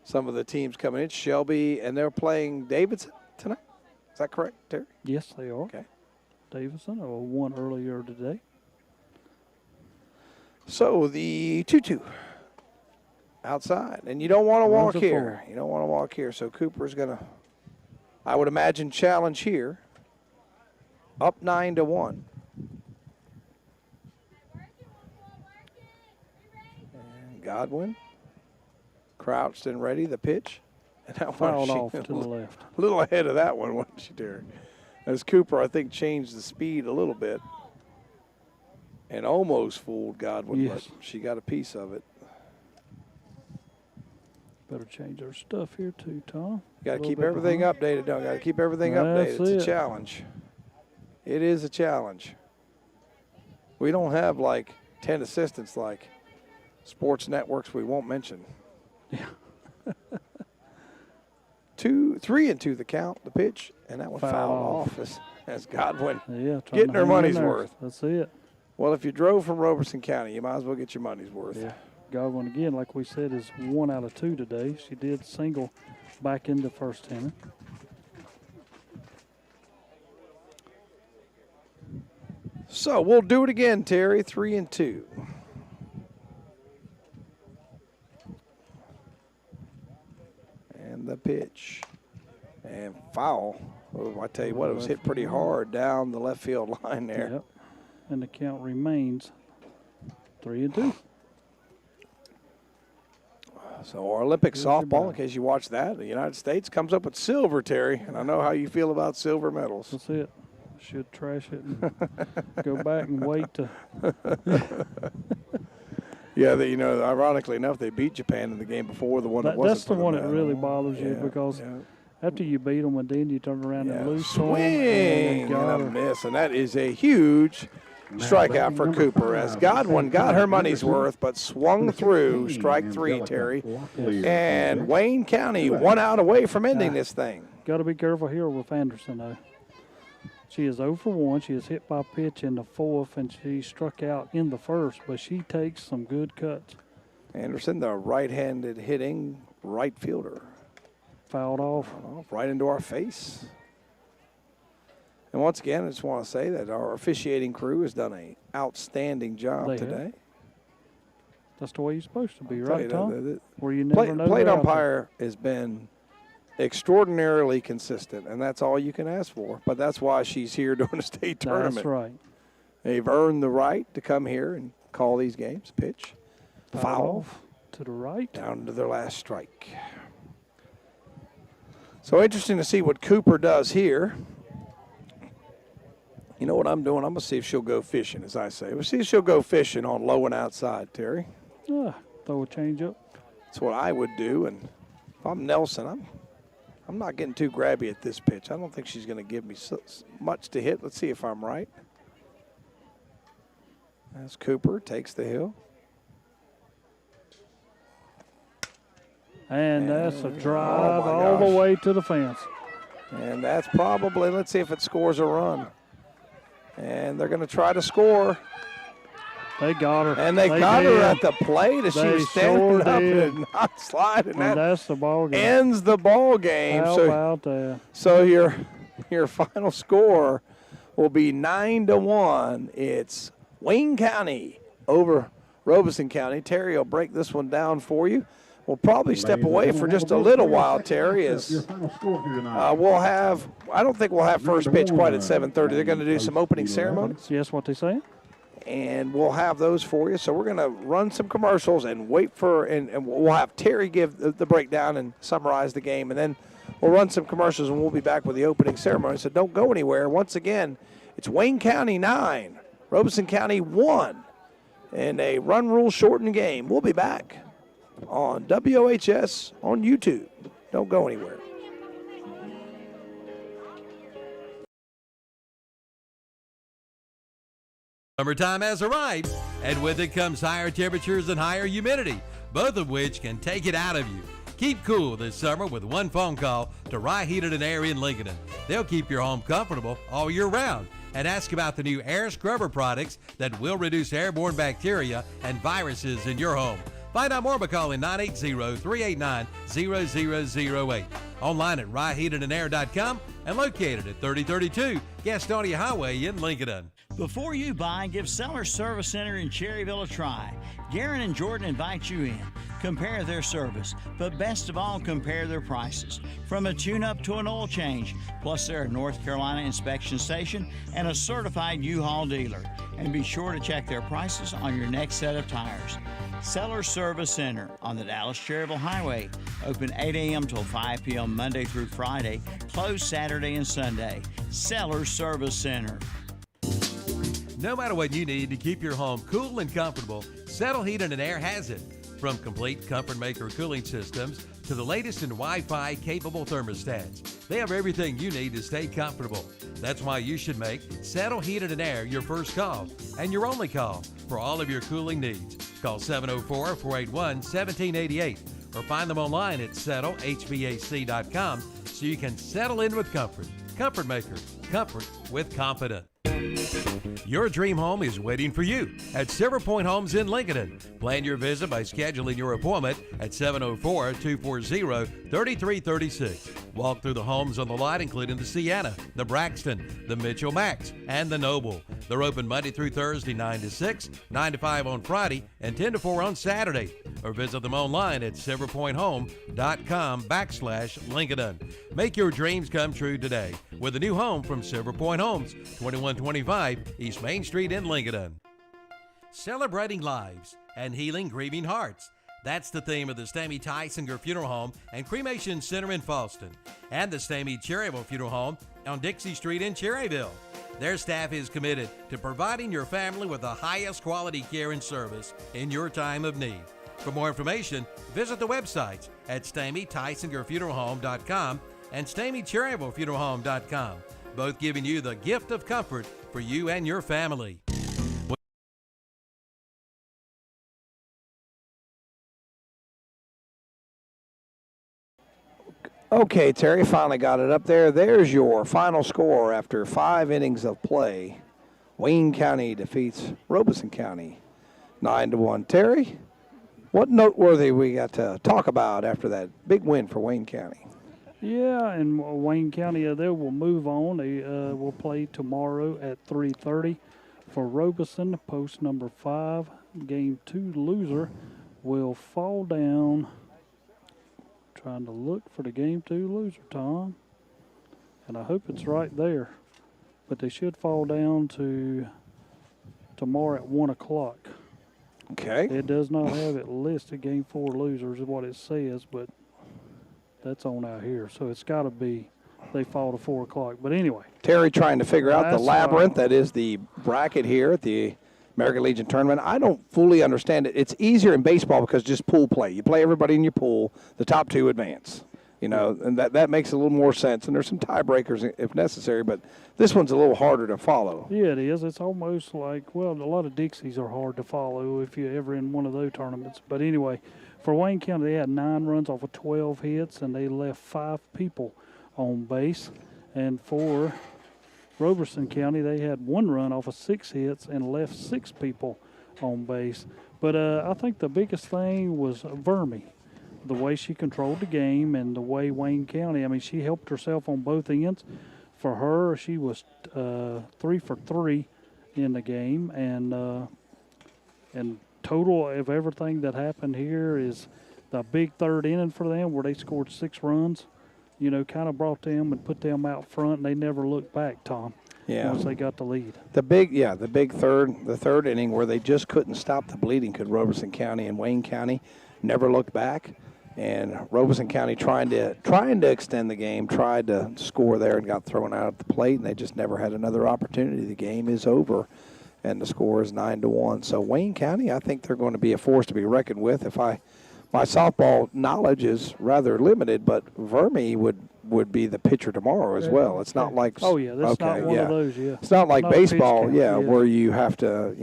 Some of the teams coming in. Shelby, and they're playing Davidson tonight. Is that correct, Terry? Yes, they are. Okay. Davidson, won earlier today. So the 2-2 outside. And you don't want to walk here. You don't want to walk here. So Cooper's going to, I would imagine, challenge here. Up 9-1. And Godwin crouched and ready, the pitch. And that fouled one, off to the left. A little ahead of that one, wasn't she, Terry? As Cooper, I think, changed the speed a little bit and almost fooled Godwin, but she got a piece of it. Better change our stuff here too, Tom. You got to keep everything updated, don't you? Got to keep everything updated. It's a challenge. It is a challenge. We don't have like 10 assistants like sports networks we won't mention. Yeah. 3-2 the count, the pitch, and that one fouled off as Godwin getting her to money's hang in there. worth. That's it. Well, if you drove from Robeson County, you might as well get your money's worth. Yeah. Godwin, again, like we said, is 1 out of 2 today. She did single back in the first inning. So we'll do it again, Terry, 3-2. And the pitch. And foul. Oh, I tell you what, it was hit pretty hard down the left field line there. Yep. And the count remains 3-2. So our Olympic softball, in case you watch that, the United States comes up with silver, Terry. And I know how you feel about silver medals. That's it. Should trash it and go back and wait to. Yeah, ironically enough, they beat Japan in the game before the one that wasn't. That's the one that really bothers you because after you beat them and then you turn around and lose swing and a miss, and that is a huge strikeout for Cooper as Godwin got her money's worth but swung through strike 3, Terry. And Wayne County 1 out away from ending this thing. Got to be careful here with Anderson, though. She is 0 for 1. She is hit by a pitch in the 4th, and she struck out in the 1st, but she takes some good cuts. Anderson, the right-handed hitting right fielder. Fouled off. Right into our face. And once again, I just want to say that our officiating crew has done an outstanding job today. That's the way you're supposed to be, right, Tom? Where you never know. Plate umpire has been extraordinarily consistent, and that's all you can ask for. But that's why she's here during the state tournament. That's right. They've earned the right to come here and call these games. Pitch, foul to the right, down to their last strike. So interesting to see what Cooper does here. You know what I'm doing? I'm going to see if she'll go fishing, as I say. We'll see if she'll go fishing on low and outside, Terry. Throw a change up. That's what I would do. And if I'm Nelson, I'm not getting too grabby at this pitch. I don't think she's going to give me much to hit. Let's see if I'm right. As Cooper takes the hill. And that's a drive all the way to the fence. And that's probably, let's see if it scores a run. And they're going to try to score. They got her. And they got her at the plate as she was standing up and not sliding. And that's the ball game. Ends the ball game. How about that? So your final score will be 9-1. It's Wayne County over Robeson County. Terry will break this one down for you. We'll probably step away for just a little while, Terry, as we'll have, I don't think we'll have first pitch quite at 7:30. They're going to do some opening ceremonies. Yes, what they say. And we'll have those for you. So we're going to run some commercials and wait for, and we'll have Terry give the breakdown and summarize the game. And then we'll run some commercials and we'll be back with the opening ceremony. So don't go anywhere. Once again, it's Wayne County 9, Robeson County 1, and a run rule shortened game. We'll be back on WOHS on YouTube. Don't go anywhere. Summertime has arrived, and with it comes higher temperatures and higher humidity, both of which can take it out of you. Keep cool this summer with one phone call to Rye Heated and Air in Lincoln. They'll keep your home comfortable all year round. And ask about the new air scrubber products that will reduce airborne bacteria and viruses in your home. Find out more by calling 980-389-0008. Online at ryeheatedandair.com and located at 3032 Gastonia Highway in Lincoln. Before you buy, give Seller Service Center in Cherryville a try. Garen and Jordan invite you in. Compare their service, but best of all, compare their prices. From a tune-up to an oil change, plus they're a North Carolina inspection station and a certified U-Haul dealer. And be sure to check their prices on your next set of tires. Seller Service Center on the Dallas-Cherryville Highway. Open 8 a.m. till 5 p.m. Monday through Friday. Closed Saturday and Sunday. Seller Service Center. No matter what you need to keep your home cool and comfortable, Settle Heating and Air has it. From complete Comfort Maker cooling systems to the latest in Wi-Fi capable thermostats, they have everything you need to stay comfortable. That's why you should make Settle Heated and Air your first call and your only call for all of your cooling needs. Call 704-481-1788 or find them online at settlehvac.com so you can settle in with comfort. Comfort Maker, comfort with confidence. Your dream home is waiting for you at Silver Point Homes in Lincoln. Plan your visit by scheduling your appointment at 704-240-3336. Walk through the homes on the lot, including the Sienna, the Braxton, the Mitchell Max, and the Noble. They're open Monday through Thursday, 9 to 6, 9 to 5 on Friday, and 10 to 4 on Saturday. Or visit them online at silverpointhome.com/Lincoln. Make your dreams come true today with a new home from Silver Point Homes, 2125 East Main Street in Lincoln. Celebrating lives and healing grieving hearts. That's the theme of the Stamey Tysinger Funeral Home and Cremation Center in Falston, and the Stamey Cherryville Funeral Home on Dixie Street in Cherryville. Their staff is committed to providing your family with the highest quality care and service in your time of need. For more information, visit the websites at StameyTysingerFuneralHome.com and StameyCherryvilleFuneralHome.com, both giving you the gift of comfort for you and your family. Okay, Terry finally got it up there. There's your final score after 5 innings of play. Wayne County defeats Robeson County 9-1. Terry, what noteworthy we got to talk about after that big win for Wayne County? Yeah, and Wayne County, they will move on. They will play tomorrow at 3:30 for Robeson, post number 5. Game 2 loser will fall down. Trying to look for the game 2 loser, Tom. And I hope it's right there. But they should fall down to tomorrow at 1 o'clock. Okay. It does not have it listed. Game 4 losers is what it says, but that's on out here. So it's got to be they fall to 4 o'clock. But anyway. Terry trying to figure out the That's labyrinth that is the bracket here at the American Legion tournament. I don't fully understand it. It's easier in baseball because just pool play. You play everybody in your pool. The top 2 advance. You know, and that makes a little more sense. And there's some tiebreakers if necessary, but this one's a little harder to follow. Yeah, it is. It's almost like, well, a lot of Dixies are hard to follow if you're ever in one of those tournaments. But anyway, for Wayne County, they had 9 runs off of 12 hits, and they left 5 people on base. And for Robeson County, they had 1 run off of 6 hits and left 6 people on base. But I think the biggest thing was Vermi, the way she controlled the game and the way Wayne County, I mean, she helped herself on both ends. For her, she was 3 for 3 in the game, and total of everything that happened here is the big 3rd inning for them where they scored 6 runs. You know, kind of brought them and put them out front, and they never looked back, Tom. Yeah. Once they got the lead. The big third inning where they just couldn't stop the bleeding could Robeson County, and Wayne County never looked back. And Robeson County trying to extend the game, tried to score there and got thrown out at the plate, and they just never had another opportunity. The game is over, and the score is 9-1. So Wayne County, I think they're going to be a force to be reckoned with. My softball knowledge is rather limited, but Vermi would be the pitcher tomorrow as well. It's not like that's not one of those. Yeah, it's not like baseball. Yeah, where you have to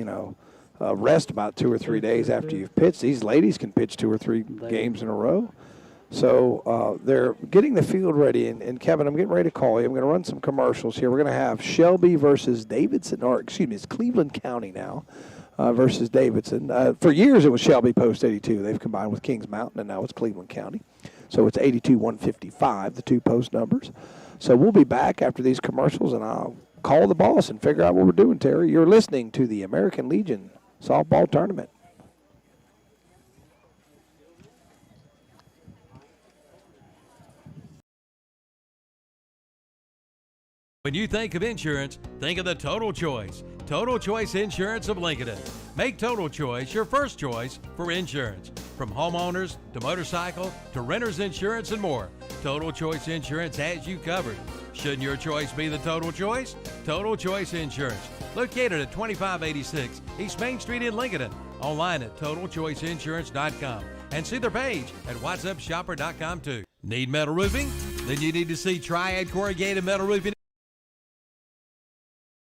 rest about 2 or 3 days after you've pitched. These ladies can pitch 2 or 3 games in a row. So they're getting the field ready. And Kevin, I'm getting ready to call you. I'm going to run some commercials here. We're going to have Shelby versus Davidson, or excuse me, it's Cleveland County now versus Davidson. For years it was Shelby Post 82. They've combined with Kings Mountain, and now it's Cleveland County. So it's 82-155, the 2 post numbers. So we'll be back after these commercials, and I'll call the boss and figure out what we're doing, Terry. You're listening to the American Legion Softball Tournament. When you think of insurance, think of the Total Choice. Total Choice Insurance of Lincoln. Make Total Choice your first choice for insurance. From homeowners to motorcycle to renter's insurance and more, Total Choice Insurance has you covered. Shouldn't your choice be the Total Choice? Total Choice Insurance. Located at 2586 East Main Street in Lincoln. Online at TotalChoiceInsurance.com. And see their page at WhatsAppShopper.com too. Need metal roofing? Then you need to see Triad Corrugated Metal Roofing.